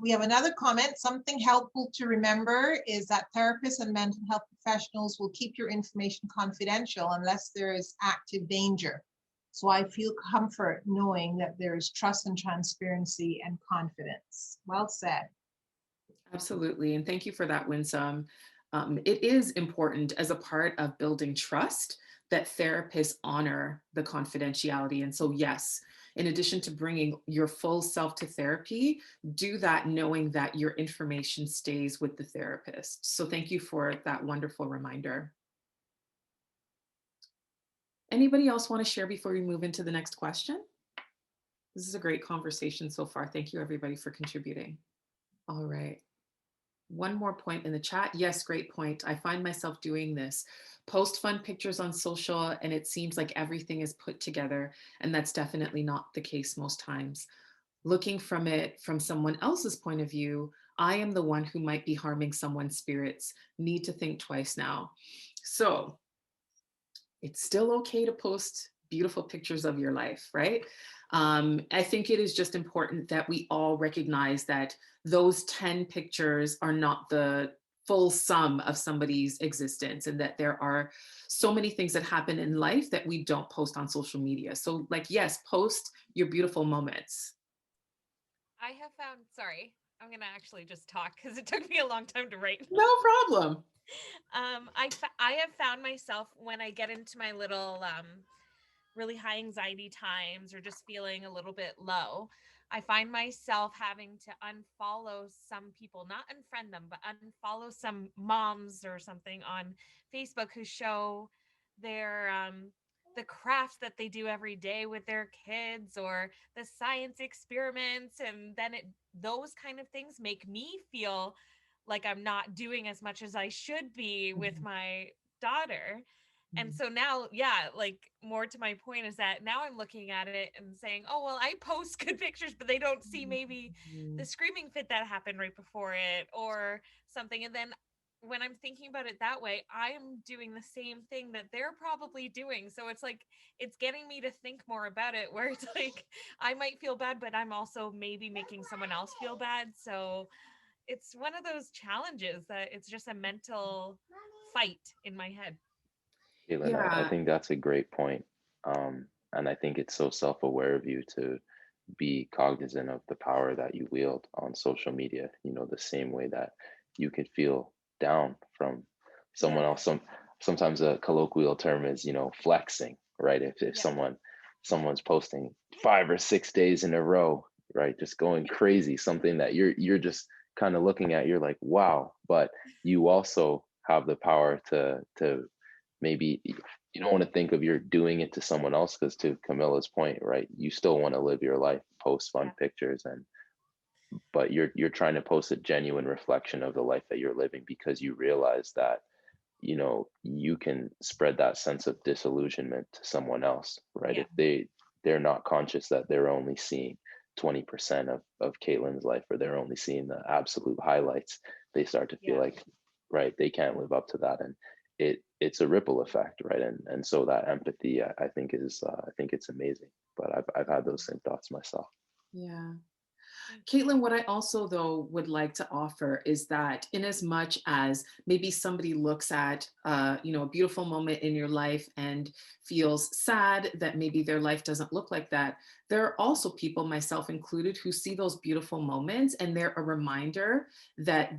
We have another comment. Something helpful to remember is that therapists and mental health professionals will keep your information confidential unless there is active danger. So I feel comfort knowing that there is trust and transparency and confidence. Well said. Absolutely. And thank you for that, Winsome. It is important as a part of building trust that therapists honor the confidentiality. And so, yes, in addition to bringing your full self to therapy, do that knowing that your information stays with the therapist. So thank you for that wonderful reminder. Anybody else want to share before we move into the next question? This is a great conversation so far. Thank you, everybody, for contributing. All right. One more point in the chat. Yes, great point. I find myself doing this. Post fun pictures on social, and it seems like everything is put together, and that's definitely not the case most times. Looking from it from someone else's point of view, I am the one who might be harming someone's spirits. Need to think twice now. So it's still okay to post beautiful pictures of your life, right? I think it is just important that we all recognize that those 10 pictures are not the full sum of somebody's existence, and that there are so many things that happen in life that we don't post on social media. So, like, yes, post your beautiful moments. I have found, sorry, I'm gonna actually just talk because it took me a long time to write. No problem. I have found myself when I get into my little really high anxiety times or just feeling a little bit low, I find myself having to unfollow some people, not unfriend them, but unfollow some moms or something on Facebook who show their the crafts that they do every day with their kids or the science experiments, and then those kind of things make me feel like I'm not doing as much as I should be with my daughter. And so now, yeah, like more to my point is that now I'm looking at it and saying, oh, well, I post good pictures, but they don't see maybe the screaming fit that happened right before it or something. And then when I'm thinking about it that way, I am doing the same thing that they're probably doing. So it's like, it's getting me to think more about it, where it's like, I might feel bad, but I'm also maybe making someone else feel bad. So it's one of those challenges that it's just a mental fight in my head. Caitlin, I Yeah. think that's a great point. And I think it's so self-aware of you to be cognizant of the power that you wield on social media, the same way that you could feel down from someone else. Sometimes a colloquial term is, flexing, right? If someone's posting 5 or 6 days in a row, right? Just going crazy, something that you're just kind of looking at, you're like, wow, but you also have the power to maybe you don't want to think of you're doing it to someone else, because to Camilla's point, right, you still want to live your life, post fun pictures, but you're trying to post a genuine reflection of the life that you're living, because you realize that you can spread that sense of disillusionment to someone else, right? If they're not conscious that they're only seeing 20% of Caitlin's life, or they're only seeing the absolute highlights, they start to feel like, right, they can't live up to that, and it's a ripple effect, right? And so that empathy, I think it's amazing. But I've had those same thoughts myself. Yeah. Caitlin, what I also though would like to offer is that in as much as maybe somebody looks at a beautiful moment in your life and feels sad that maybe their life doesn't look like that, there are also people, myself included, who see those beautiful moments and they're a reminder that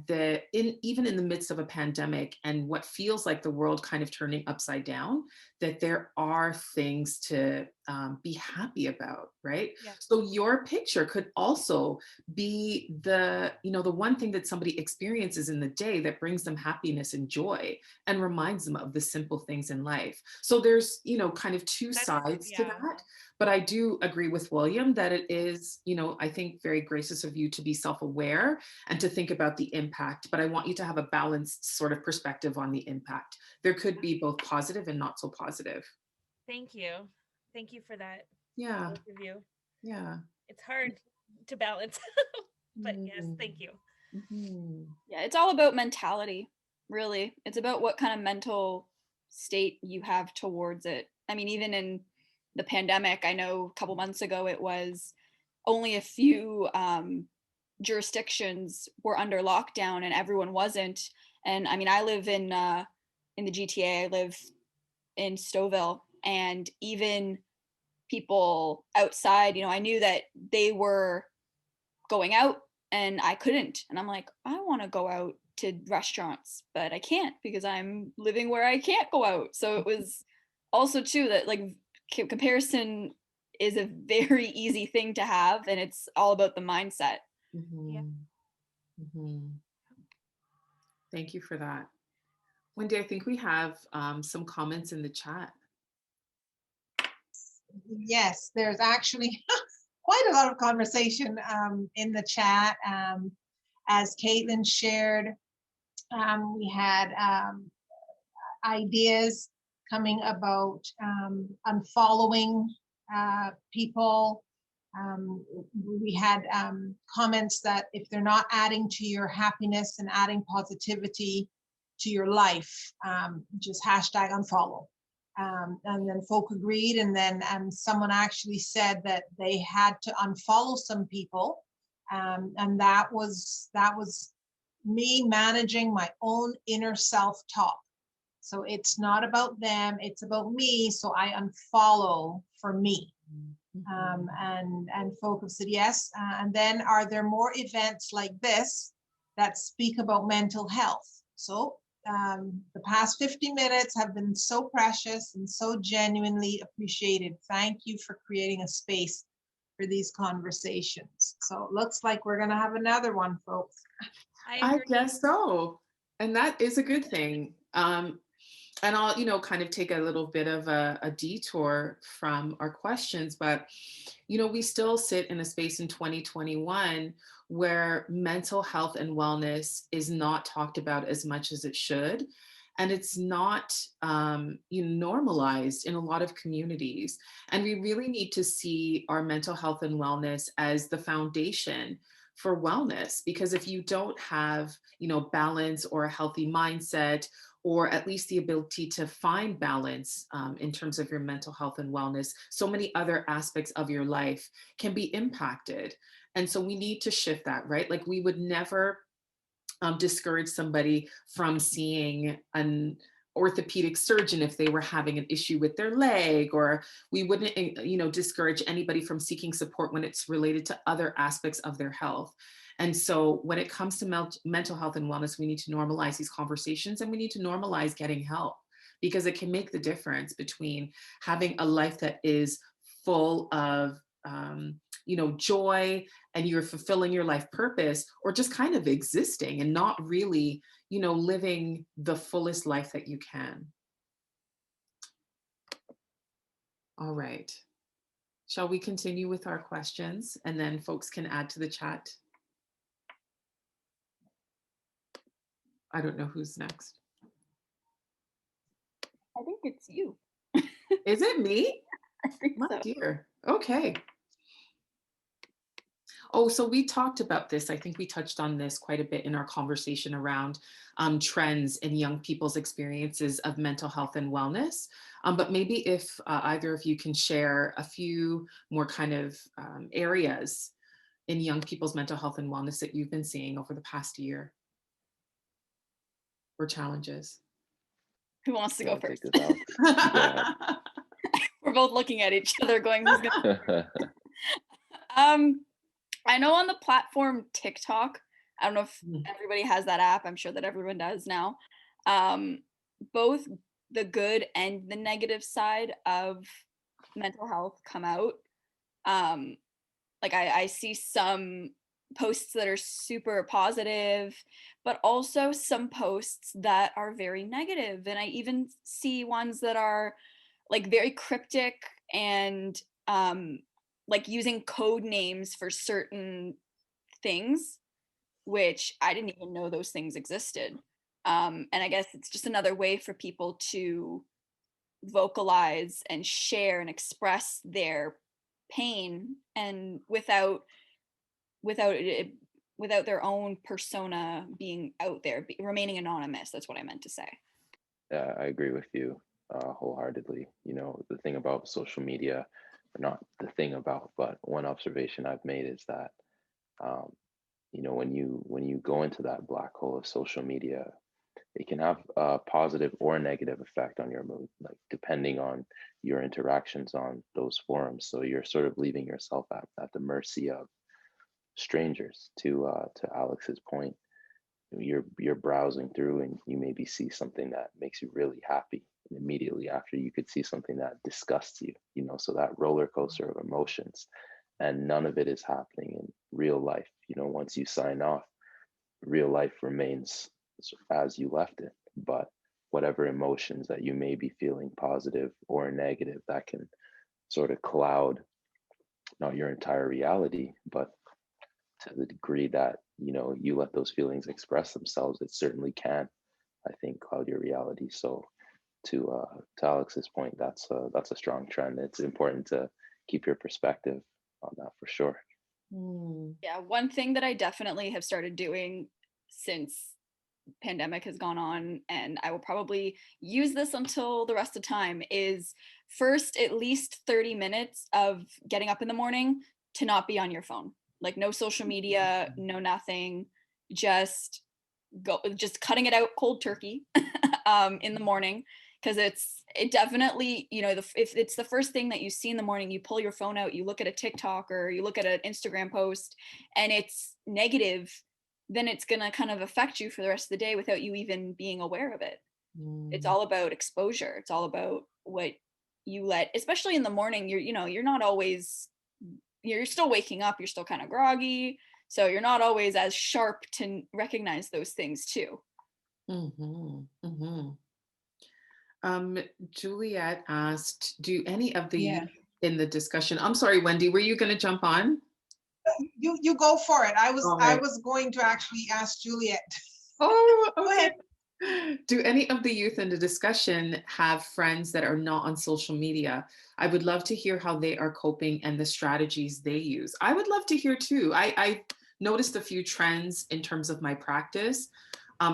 even in the midst of a pandemic and what feels like the world kind of turning upside down, that there are things to be happy about, right? Yeah. So your picture could also be the one thing that somebody experiences in the day that brings them happiness and joy and reminds them of the simple things in life. So there's kind of two sides to that. But I do agree with William that it is, I think very gracious of you to be self-aware and to think about the impact, but I want you to have a balanced sort of perspective on the impact. There could be both positive and not so positive. Thank you. Thank you for that. Yeah. Both of you. Yeah. It's hard to balance, but yes, thank you. Mm-hmm. Yeah, it's all about mentality, really. It's about what kind of mental state you have towards it. I mean, even in the pandemic, I know a couple months ago it was only a few jurisdictions were under lockdown and everyone wasn't. And I mean, I live in the GTA. I live in Stouffville, and even people outside, I knew that they were going out and I couldn't. And I'm like, I want to go out to restaurants, but I can't because I'm living where I can't go out. So it was also too that like comparison is a very easy thing to have, and it's all about the mindset. Mm-hmm. Mm-hmm. Thank you for that. Wendy, I think we have some comments in the chat. Yes, there's actually quite a lot of conversation in the chat. As Caitlin shared, we had ideas coming about unfollowing people. We had comments that if they're not adding to your happiness and adding positivity to your life, just hashtag unfollow. And then folk agreed, and then someone actually said that they had to unfollow some people, and that was me managing my own inner self-talk. So it's not about them, it's about me, so I unfollow for me. and folk have said yes. And then are there more events like this that speak about mental health? So the past 50 minutes have been so precious and so genuinely appreciated. Thank you for creating a space for these conversations. So it looks like we're going to have another one, folks. I guess so. And that is a good thing. And I'll, kind of take a little bit of a detour from our questions, but, we still sit in a space in 2021 where mental health and wellness is not talked about as much as it should. And it's not normalized in a lot of communities. And we really need to see our mental health and wellness as the foundation for wellness, because if you don't have, balance or a healthy mindset, or at least the ability to find balance in terms of your mental health and wellness, so many other aspects of your life can be impacted. And so we need to shift that, right? Like we would never discourage somebody from seeing an orthopedic surgeon if they were having an issue with their leg, or we wouldn't discourage anybody from seeking support when it's related to other aspects of their health. And so when it comes to mental health and wellness, we need to normalize these conversations, and we need to normalize getting help, because it can make the difference between having a life that is full of joy and you're fulfilling your life purpose, or just kind of existing and not really, living the fullest life that you can. All right. Shall we continue with our questions, and then folks can add to the chat? I don't know who's next. I think it's you. Is it me? I think My so. dear. Okay. Oh, so we talked about this. I think we touched on this quite a bit in our conversation around trends in young people's experiences of mental health and wellness. But maybe if either of you can share a few more kind of areas in young people's mental health and wellness that you've been seeing over the past year, or challenges. Who wants to go first? Go ahead. We're both looking at each other going, who's gonna... I know on the platform TikTok, I don't know if everybody has that app. I'm sure that everyone does now. Both the good and the negative side of mental health come out. Like I see some posts that are super positive, but also some posts that are very negative. And I even see ones that are like very cryptic and like using code names for certain things, which I didn't even know those things existed. And I guess it's just another way for people to vocalize and share and express their pain, and without their own persona being out there, remaining anonymous. That's what I meant to say. Yeah, I agree with you wholeheartedly. The thing about social media, or not the thing about, but one observation I've made is that, when you go into that black hole of social media, it can have a positive or a negative effect on your mood, like depending on your interactions on those forums. So you're sort of leaving yourself at the mercy of strangers. To Alex's point, you're browsing through and you maybe see something that makes you really happy, and immediately after you could see something that disgusts you. So that roller coaster of emotions, and none of it is happening in real life. Once you sign off, real life remains as you left it. But whatever emotions that you may be feeling, positive or negative, that can sort of cloud not your entire reality, but to the degree that you let those feelings express themselves, it certainly can, I think, cloud your reality. So to Alex's point, that's a strong trend. It's important to keep your perspective on that, for sure. Yeah, one thing that I definitely have started doing since pandemic has gone on, and I will probably use this until the rest of time, is first at least 30 minutes of getting up in the morning to not be on your phone. Like no social media, no nothing, just cutting it out cold turkey in the morning, because it definitely, you know, if it's the first thing that you see in the morning, you pull your phone out, you look at a TikTok or you look at an Instagram post and it's negative, then it's going to kind of affect you for the rest of the day without you even being aware of it. It's all about exposure. It's all about what you let, especially in the morning, you're not always, you're still waking up, you're still kind of groggy. So you're not always as sharp to recognize those things too. Juliet asked, do any of the Yeah. youth in the discussion, I'm sorry, Wendy, were you going to jump on? You go for it. I right. was going to actually ask Juliet. Oh, Go okay. ahead. Do any of the youth in the discussion have friends that are not on social media? I would love to hear how they are coping and the strategies they use. I would love to hear too. I noticed a few trends in terms of my practice,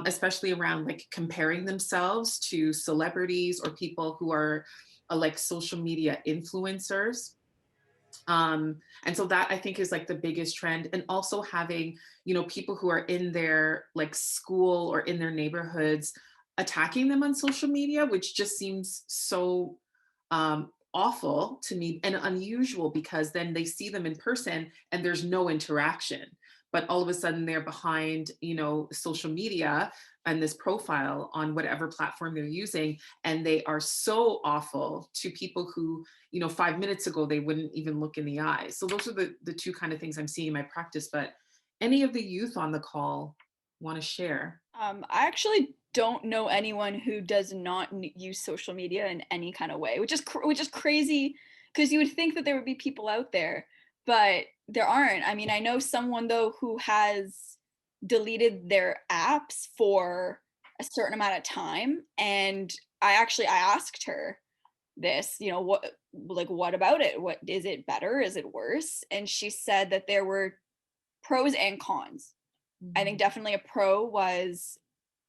especially around like comparing themselves to celebrities or people who are like social media influencers. And so that I think is like the biggest trend. And also having, you know, people who are in their like school or in their neighborhoods attacking them on social media, which just seems so awful to me and unusual, because then they see them in person and there's no interaction. But all of a sudden they're behind, you know, social media and this profile on whatever platform they're using. And they are so awful to people who, you know, 5 minutes ago, they wouldn't even look in the eye. So those are the two kind of things I'm seeing in my practice. But any of the youth on the call want to share? I actually don't know anyone who does not use social media in any kind of way, which is crazy, because you would think that there would be people out there, but there aren't. I mean, I know someone though who has deleted their apps for a certain amount of time, and I asked her this, you know, what about it? What is it better? Is it worse? And she said that there were pros and cons. I think definitely a pro was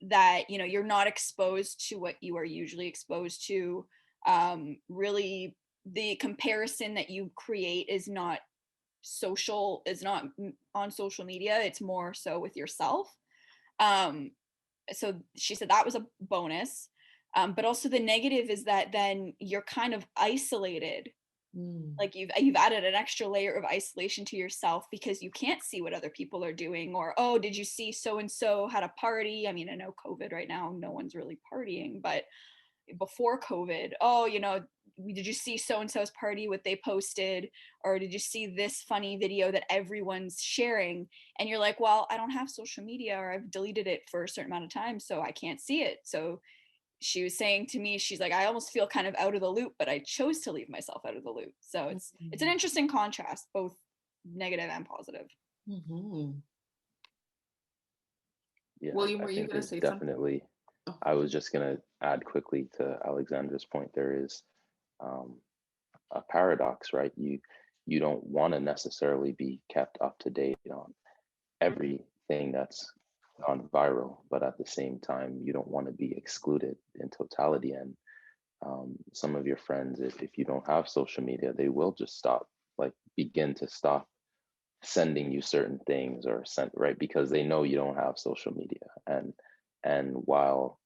that, you know, you're not exposed to what you are usually exposed to. Really, the comparison that you create is not on social media. It's more so with yourself. So she said that was a bonus. But also the negative is that then you're kind of isolated. Like you've added an extra layer of isolation to yourself because you can't see what other people are doing, or, oh, did you see so and so had a party? I mean, I know COVID right now, no one's really partying, but before COVID, oh, you know, did you see so and so's party, what they posted, or did you see this funny video that everyone's sharing? And you're like, well, I don't have social media, or I've deleted it for a certain amount of time, so I can't see it. So she was saying to me, she's like, I almost feel kind of out of the loop, but I chose to leave myself out of the loop. So it's an interesting contrast, both negative and positive. Yeah, William, I were you think going to there's say definitely, something? I was just going to add quickly to Alexandra's point, there is a paradox, right? You don't want to necessarily be kept up to date on everything that's gone viral, but at the same time, you don't want to be excluded in totality. And some of your friends, if you don't have social media, they will just begin to stop sending you certain things or sent, right? Because they know you don't have social media. And while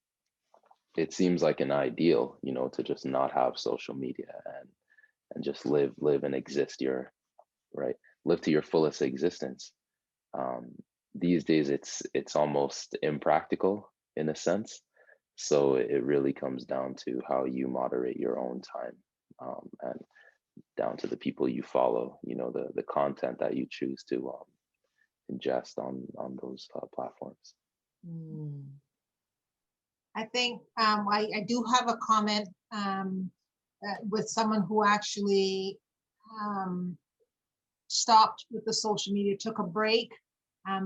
it seems like an ideal, you know, to just not have social media and just live and exist live to your fullest existence. These days it's almost impractical in a sense. So it really comes down to how you moderate your own time, and down to the people you follow, you know, the content that you choose to ingest on those platforms. I think I do have a comment with someone who actually stopped with the social media, took a break,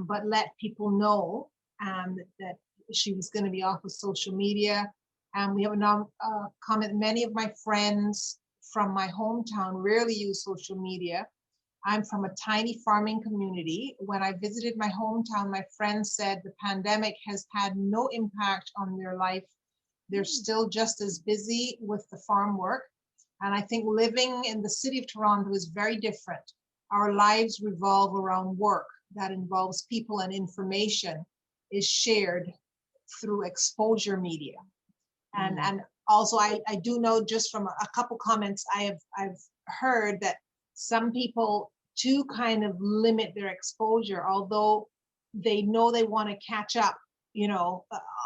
but let people know that she was going to be off of social media. We have a comment. Many of my friends from my hometown rarely use social media. I'm from a tiny farming community. When I visited my hometown, my friends said the pandemic has had no impact on their life. They're still just as busy with the farm work. And I think living in the city of Toronto is very different. Our lives revolve around work that involves people, and information is shared through exposure media. And also, I do know just from a couple comments I've heard that some people do kind of limit their exposure, although they know they want to catch up,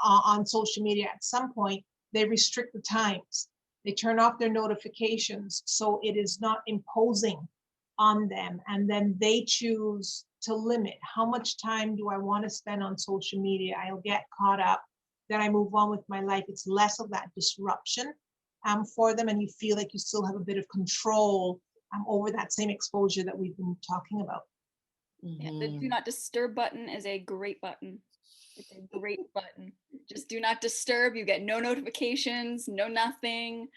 on social media at some point, they restrict the times. They turn off their notifications so it is not imposing on them. And then they choose to limit how much time do I want to spend on social media. I'll get caught up, then I move on with my life. It's less of that disruption for them, and you feel like you still have a bit of control over that same exposure that we've been talking about. Yeah, the do not disturb button is a great button. It's a great button. Just do not disturb. You get no notifications, no nothing.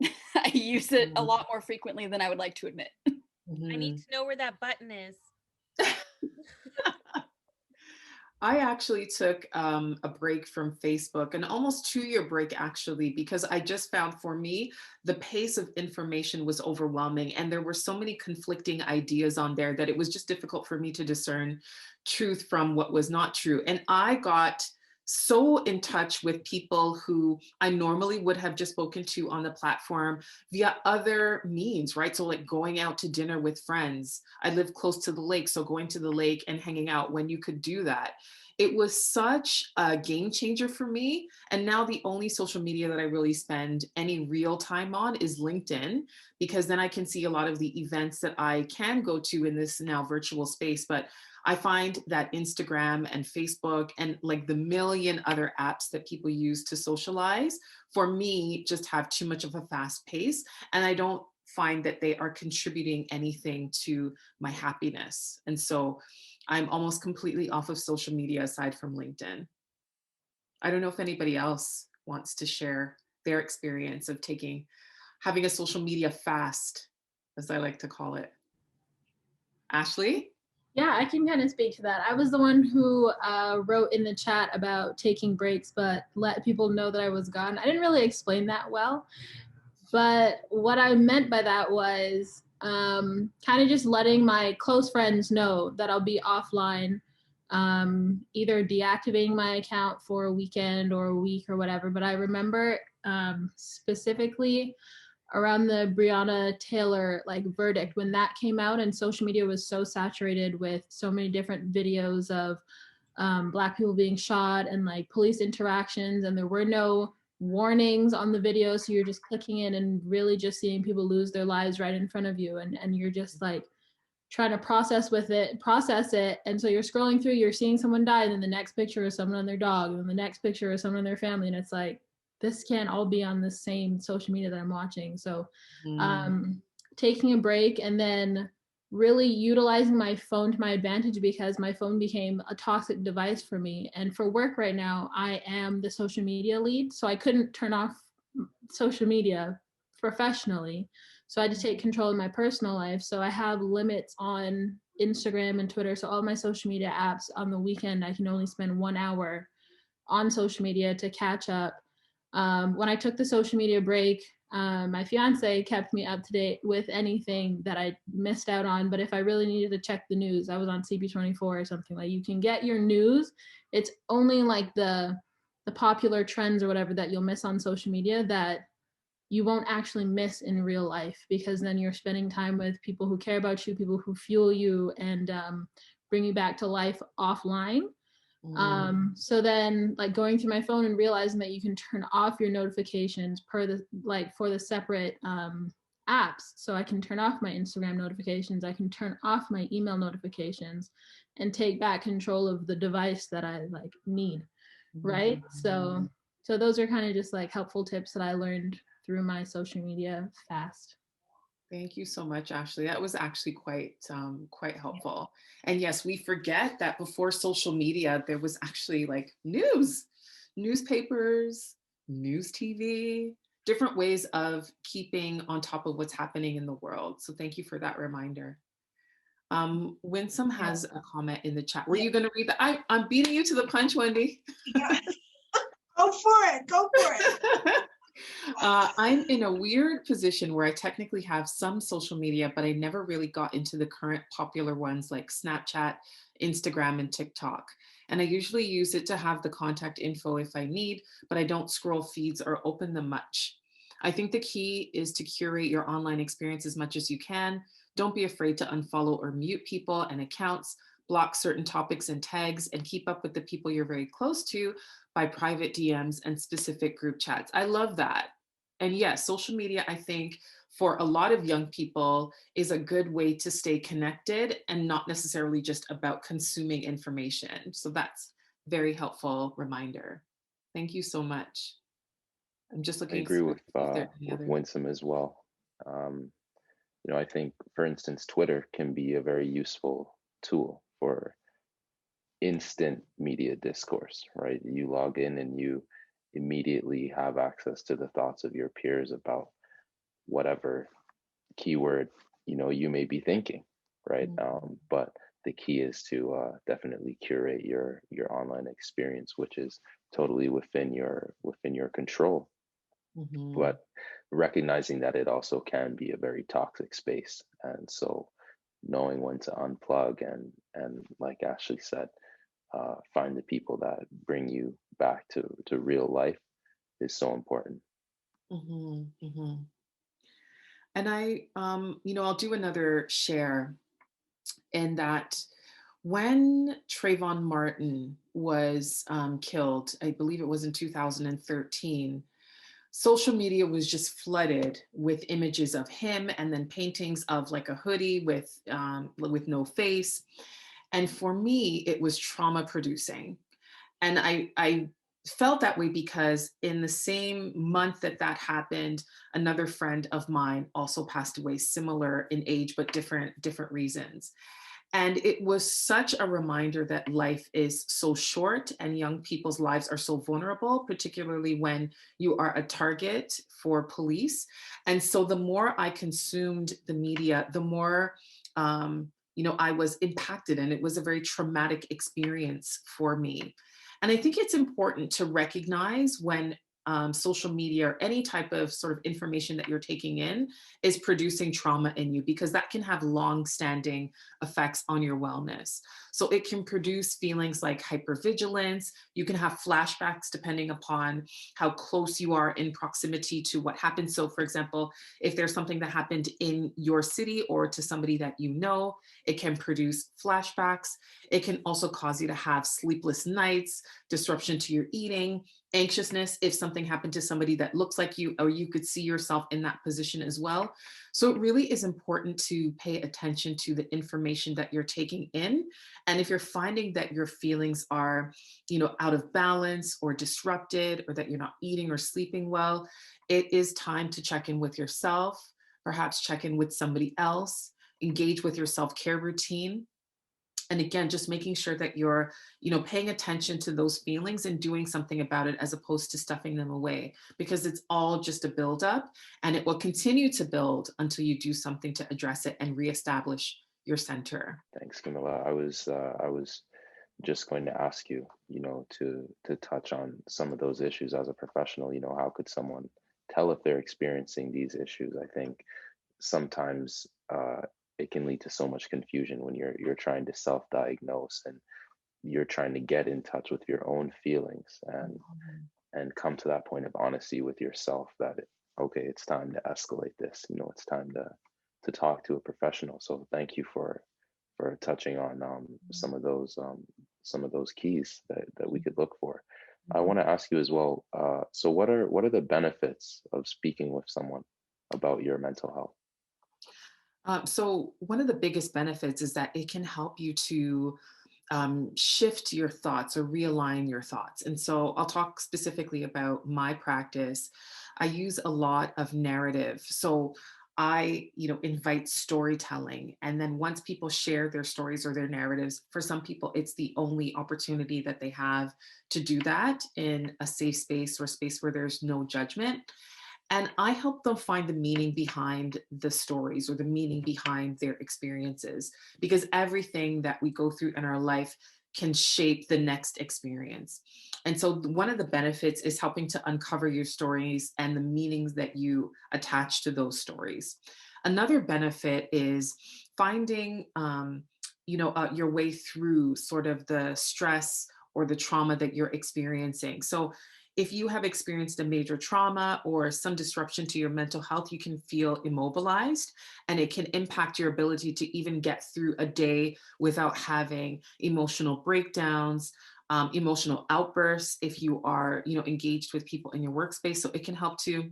I use it a lot more frequently than I would like to admit. I need to know where that button is. I actually took a break from Facebook, an almost 2-year break actually, because I just found for me, the pace of information was overwhelming and there were so many conflicting ideas on there that it was just difficult for me to discern truth from what was not true. And I got so in touch with people who I normally would have just spoken to on the platform via other means, right? So like going out to dinner with friends. I live close to the lake, so going to the lake and hanging out when you could do that. It was such a game changer for me. And now the only social media that I really spend any real time on is LinkedIn, because then I can see a lot of the events that I can go to in this now virtual space. But I find that Instagram and Facebook and like the million other apps that people use to socialize, for me, just have too much of a fast pace. And I don't find that they are contributing anything to my happiness. And so I'm almost completely off of social media aside from LinkedIn. I don't know if anybody else wants to share their experience of having a social media fast, as I like to call it. Ashley? Yeah, I can kind of speak to that. I was the one who wrote in the chat about taking breaks, but let people know that I was gone. I didn't really explain that well, but what I meant by that was kind of just letting my close friends know that I'll be offline, either deactivating my account for a weekend or a week or whatever. But I remember specifically around the Breonna Taylor verdict, when that came out and social media was so saturated with so many different videos of Black people being shot and police interactions, and there were no warnings on the video, so you're just clicking in and really just seeing people lose their lives right in front of you, and you're just trying to process it, and so you're scrolling through, you're seeing someone die, and then the next picture is someone and their dog, and then the next picture is someone and their family, and it's this can't all be on the same social media that I'm watching. So taking a break and then really utilizing my phone to my advantage, because my phone became a toxic device for me. And for work right now, I am the social media lead. So I couldn't turn off social media professionally. So I had to take control of my personal life. So I have limits on Instagram and Twitter. So all my social media apps, on the weekend, I can only spend 1 hour on social media to catch up. When I took the social media break, my fiance kept me up to date with anything that I missed out on. But if I really needed to check the news, I was on CP24 or something. You can get your news. It's only the popular trends or whatever that you'll miss on social media that you won't actually miss in real life, because then you're spending time with people who care about you, people who fuel you and bring you back to life offline. So then going through my phone and realizing that you can turn off your notifications for the separate apps. So I can turn off my Instagram notifications, I can turn off my email notifications, and take back control of the device that I need. Right. So those are kind of just helpful tips that I learned through my social media fast. Thank you so much, Ashley. That was actually quite helpful. And yes, we forget that before social media, there was actually newspapers, news TV, different ways of keeping on top of what's happening in the world. So thank you for that reminder. Winsome has a comment in the chat. Were you going to read that? I'm beating you to the punch, Wendy. Yeah. Go for it. I'm in a weird position where I technically have some social media, but I never really got into the current popular ones like Snapchat, Instagram, and TikTok. And I usually use it to have the contact info if I need, but I don't scroll feeds or open them much. I think the key is to curate your online experience as much as you can. Don't be afraid to unfollow or mute people and accounts, block certain topics and tags, and keep up with the people you're very close to by private DMs and specific group chats. I love that. And yes, social media, I think, for a lot of young people is a good way to stay connected and not necessarily just about consuming information. So that's very helpful reminder. Thank you so much. I'm just I looking agree through if there are any with other. Winsome as well. I think, for instance, Twitter can be a very useful tool for instant media discourse, right? You log in and you immediately have access to the thoughts of your peers about whatever keyword you may be thinking, right? But the key is to definitely curate your online experience, which is totally within your control. But recognizing that it also can be a very toxic space, and so knowing when to unplug and like Ashley said, find the people that bring you back to real life is so important. And I'll do another share in that when Trayvon Martin was killed, I believe it was in 2013, social media was just flooded with images of him and then paintings of like a hoodie with no face. And for me, it was trauma producing. And I felt that way because in the same month that that happened, another friend of mine also passed away, similar in age, but different reasons. And it was such a reminder that life is so short and young people's lives are so vulnerable, particularly when you are a target for police. And so the more I consumed the media, the more I was impacted, and it was a very traumatic experience for me. And I think it's important to recognize when social media or any type of sort of information that you're taking in is producing trauma in you, because that can have long-standing effects on your wellness. So it can produce feelings like hypervigilance. You can have flashbacks depending upon how close you are in proximity to what happened. So for example, if there's something that happened in your city or to somebody that you know, it can produce flashbacks. It can also cause you to have sleepless nights, disruption to your eating, anxiousness if something happened to somebody that looks like you, or you could see yourself in that position as well. So it really is important to pay attention to the information that you're taking in. And if you're finding that your feelings are, out of balance or disrupted, or that you're not eating or sleeping well, it is time to check in with yourself, perhaps check in with somebody else, engage with your self-care routine. And again, just making sure that you're, paying attention to those feelings and doing something about it as opposed to stuffing them away, because it's all just a buildup and it will continue to build until you do something to address it and reestablish your center. Thanks, Kamilah. I was just going to ask you, to touch on some of those issues as a professional. How could someone tell if they're experiencing these issues? I think sometimes it can lead to so much confusion when you're trying to self-diagnose and you're trying to get in touch with your own feelings and come to that point of honesty with yourself that okay, it's time to escalate this. It's time to talk to a professional. So thank you for touching on some of those keys that we could look for. I want to ask you as well. So what are the benefits of speaking with someone about your mental health? So one of the biggest benefits is that it can help you to shift your thoughts or realign your thoughts. And so I'll talk specifically about my practice. I use a lot of narrative. So I, invite storytelling. And then once people share their stories or their narratives, for some people, it's the only opportunity that they have to do that in a safe space or space where there's no judgment. And I help them find the meaning behind the stories or the meaning behind their experiences, because everything that we go through in our life can shape the next experience. And so one of the benefits is helping to uncover your stories and the meanings that you attach to those stories. Another benefit is finding, your way through sort of the stress or the trauma that you're experiencing. So if you have experienced a major trauma or some disruption to your mental health, you can feel immobilized, and it can impact your ability to even get through a day without having emotional breakdowns, emotional outbursts if you are, engaged with people in your workspace. So it can help to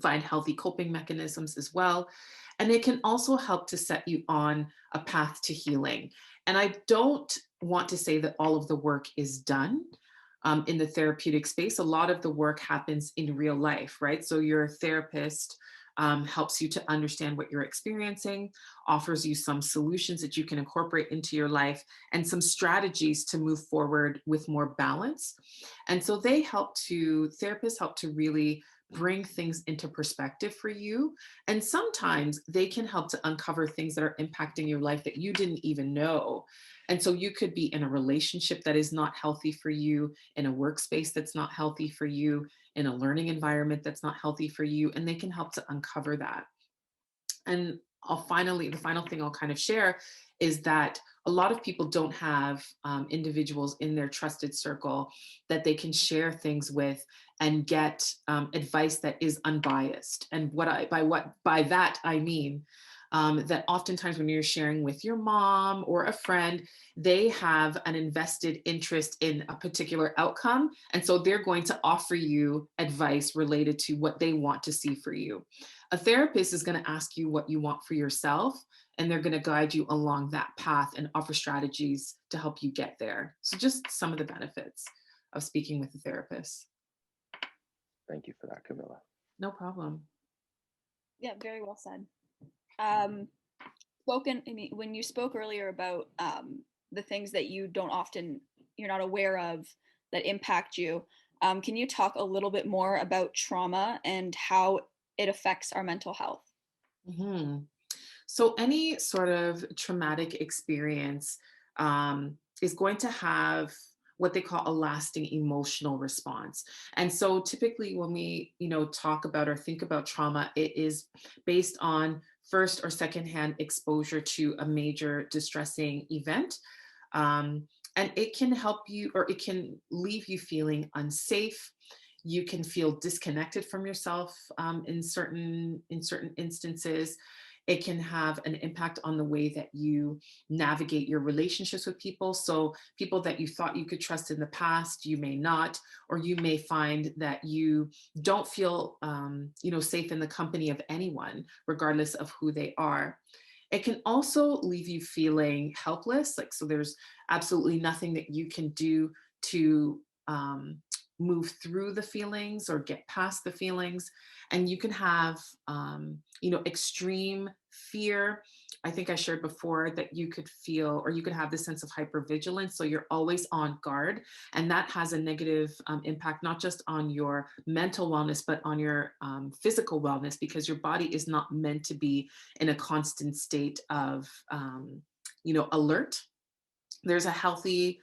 find healthy coping mechanisms as well. And it can also help to set you on a path to healing. And I don't want to say that all of the work is done in the therapeutic space. A lot of the work happens in real life, right? So your therapist helps you to understand what you're experiencing, offers you some solutions that you can incorporate into your life, and some strategies to move forward with more balance. And so therapists help to really bring things into perspective for you. And sometimes they can help to uncover things that are impacting your life that you didn't even know. And so you could be in a relationship that is not healthy for you, in a workspace that's not healthy for you, in a learning environment that's not healthy for you, and they can help to uncover that. And the final thing I'll kind of share is that a lot of people don't have individuals in their trusted circle that they can share things with and get advice that is unbiased. And by that I mean that oftentimes when you're sharing with your mom or a friend, they have an invested interest in a particular outcome. And so they're going to offer you advice related to what they want to see for you. A therapist is going to ask you what you want for yourself, and they're going to guide you along that path and offer strategies to help you get there. So just some of the benefits of speaking with a therapist. Thank you for that, Kamilah. No problem. Yeah, very well said. When you spoke earlier about the things that you're not aware of that impact you, can you talk a little bit more about trauma and how it affects our mental health? Mm-hmm. So any sort of traumatic experience is going to have what they call a lasting emotional response. And so typically when we, talk about or think about trauma, it is based on first or secondhand exposure to a major distressing event. And it can help you, or it can leave you feeling unsafe. You can feel disconnected from yourself in certain instances. It can have an impact on the way that you navigate your relationships with people. So people that you thought you could trust in the past, you may not, or you may find that you don't feel, safe in the company of anyone, regardless of who they are. It can also leave you feeling helpless. So there's absolutely nothing that you can do to move through the feelings or get past the feelings. And you can have, extreme fear. I think I shared before that you could feel, or you could have this sense of hypervigilance. So you're always on guard. And that has a negative impact, not just on your mental wellness, but on your physical wellness, because your body is not meant to be in a constant state of, alert. There's a healthy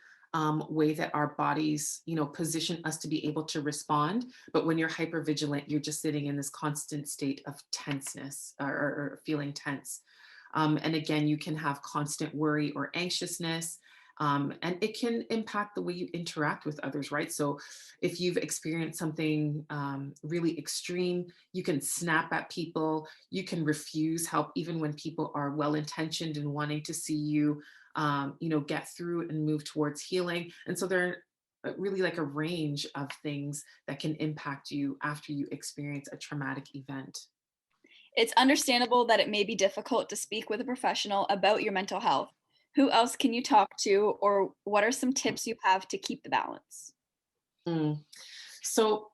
way that our bodies, position us to be able to respond. But when you're hypervigilant, you're just sitting in this constant state of tenseness or feeling tense. And again, you can have constant worry or anxiousness. And it can impact the way you interact with others, right? So if you've experienced something really extreme, you can snap at people, you can refuse help even when people are well-intentioned and wanting to see you get through and move towards healing. And so there are really like a range of things that can impact you after you experience a traumatic event. It's understandable that it may be difficult to speak with a professional about your mental health. Who else can you talk to, or what are some tips you have to keep the balance? So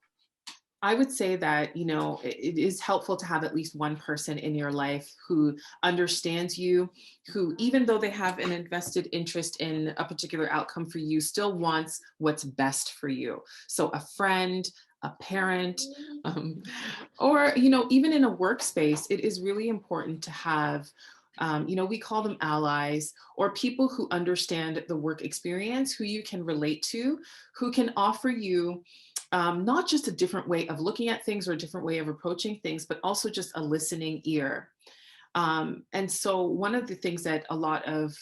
I would say that, it is helpful to have at least one person in your life who understands you, who, even though they have an invested interest in a particular outcome for you, still wants what's best for you. So a friend, a parent, or, even in a workspace, it is really important to have we call them allies, or people who understand the work experience, who you can relate to, who can offer you not just a different way of looking at things or a different way of approaching things, but also just a listening ear. And so one of the things that a lot of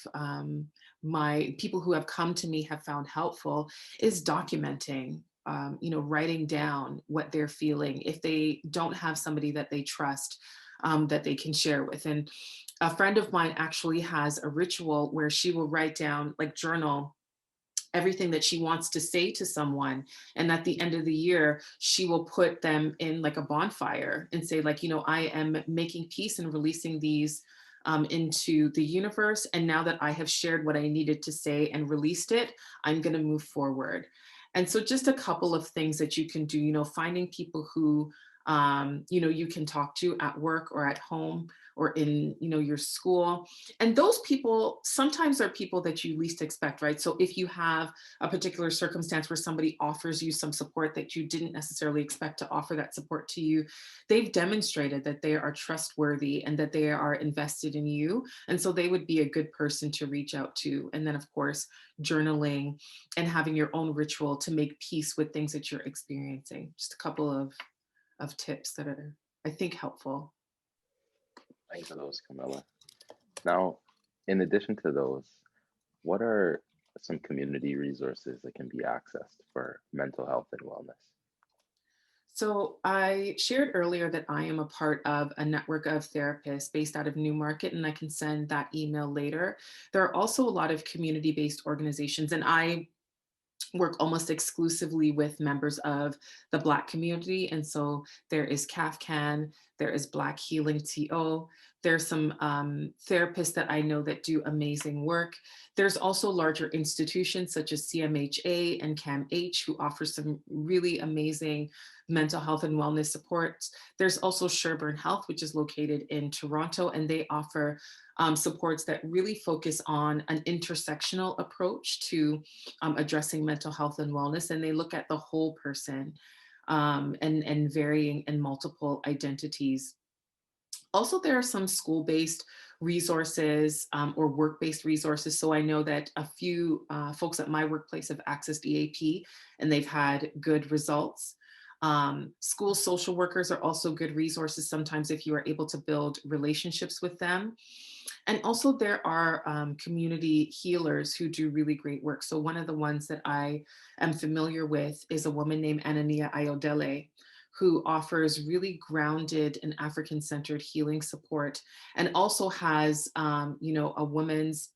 my people who have come to me have found helpful is documenting, writing down what they're feeling if they don't have somebody that they trust, that they can share with. And a friend of mine actually has a ritual where she will write down, like journal, everything that she wants to say to someone. And at the end of the year, she will put them in like a bonfire and say, like, I am making peace and releasing these into the universe. And now that I have shared what I needed to say and released it, I'm going to move forward. And so just a couple of things that you can do, finding people who, you can talk to at work or at home or in, your school. And those people sometimes are people that you least expect, right? So if you have a particular circumstance where somebody offers you some support that you didn't necessarily expect to offer that support to you, they've demonstrated that they are trustworthy and that they are invested in you. And so they would be a good person to reach out to. And then, of course, journaling and having your own ritual to make peace with things that you're experiencing. Just a couple of tips that are, I think, helpful. Thanks for those, Kamilah. Now, in addition to those, what are some community resources that can be accessed for mental health and wellness? So I shared earlier that I am a part of a network of therapists based out of Newmarket, and I can send that email later. There are also a lot of community-based organizations, and I work almost exclusively with members of the Black community. And so there is CAFCAN, there is Black Healing TO, there's some therapists that I know that do amazing work. There's also larger institutions such as CMHA and CAMH who offer some really amazing mental health and wellness supports. There's also Sherburne Health, which is located in Toronto, and they offer supports that really focus on an intersectional approach to addressing mental health and wellness. And they look at the whole person and varying and multiple identities. Also, there are some school-based resources or work-based resources. So I know that a few folks at my workplace have accessed EAP and they've had good results. School social workers are also good resources sometimes if you are able to build relationships with them. And also there are community healers who do really great work. So one of the ones that I am familiar with is a woman named Anania Ayodele, who offers really grounded and African-centered healing support, and also has, a woman's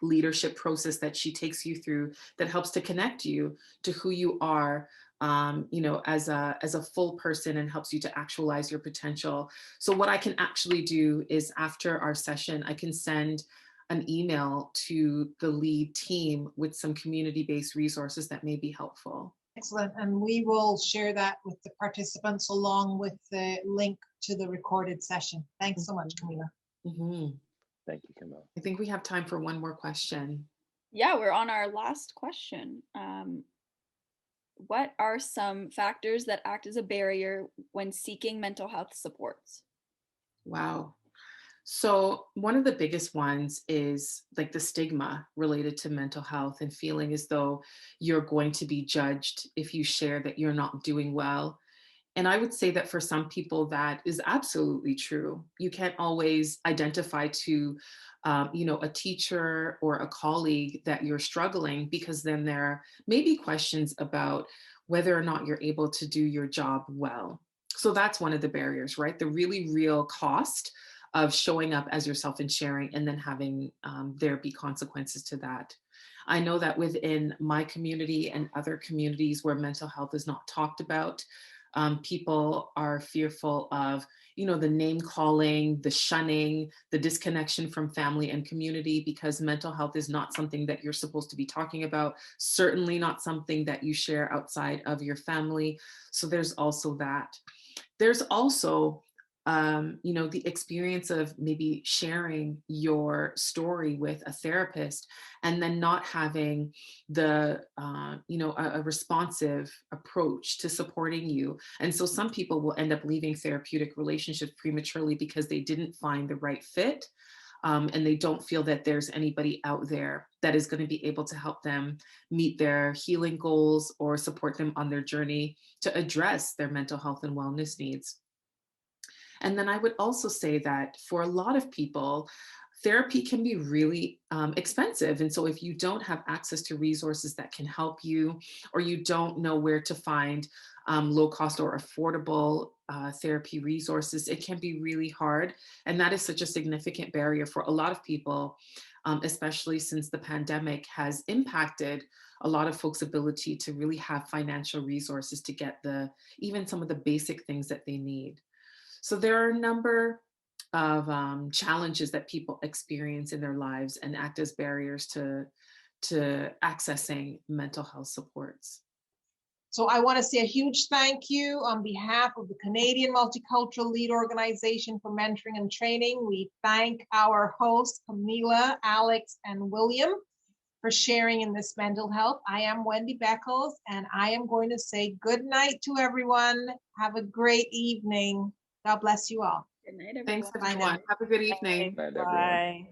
leadership process that she takes you through that helps to connect you to who you are, as a full person, and helps you to actualize your potential. So what I can actually do is after our session, I can send an email to the L.E.A.D team with some community-based resources that may be helpful. Excellent. And we will share that with the participants along with the link to the recorded session. Thanks so much, Kamilah. Mm-hmm. Thank you, Kamilah. I think we have time for one more question. Yeah, we're on our last question. What are some factors that act as a barrier when seeking mental health supports? Wow. So one of the biggest ones is like the stigma related to mental health and feeling as though you're going to be judged if you share that you're not doing well. And I would say that for some people that is absolutely true. You can't always identify to, a teacher or a colleague that you're struggling, because then there may be questions about whether or not you're able to do your job well. So that's one of the barriers, right? The really real cost of showing up as yourself and sharing, and then having there be consequences to that. I know that within my community and other communities where mental health is not talked about, people are fearful of, the name calling, the shunning, the disconnection from family and community, because mental health is not something that you're supposed to be talking about, certainly not something that you share outside of your family. So there's also that. There's also the experience of maybe sharing your story with a therapist and then not having the, a responsive approach to supporting you. And so some people will end up leaving therapeutic relationships prematurely because they didn't find the right fit. And they don't feel that there's anybody out there that is going to be able to help them meet their healing goals or support them on their journey to address their mental health and wellness needs. And then I would also say that for a lot of people, therapy can be really expensive. And so if you don't have access to resources that can help you, or you don't know where to find low cost or affordable therapy resources, it can be really hard. And that is such a significant barrier for a lot of people, especially since the pandemic has impacted a lot of folks' ability to really have financial resources to get even some of the basic things that they need. So there are a number of challenges that people experience in their lives and act as barriers to accessing mental health supports. So I want to say a huge thank you on behalf of the Canadian Multicultural Lead Organization for Mentoring and Training. We thank our hosts, Kamilah, Alex, and William, for sharing in this mental health. I am Wendy Beckles, and I am going to say good night to everyone. Have a great evening. God bless you all. Good night, everyone. Thanks, everyone. Have a good evening. Night, everyone. Bye.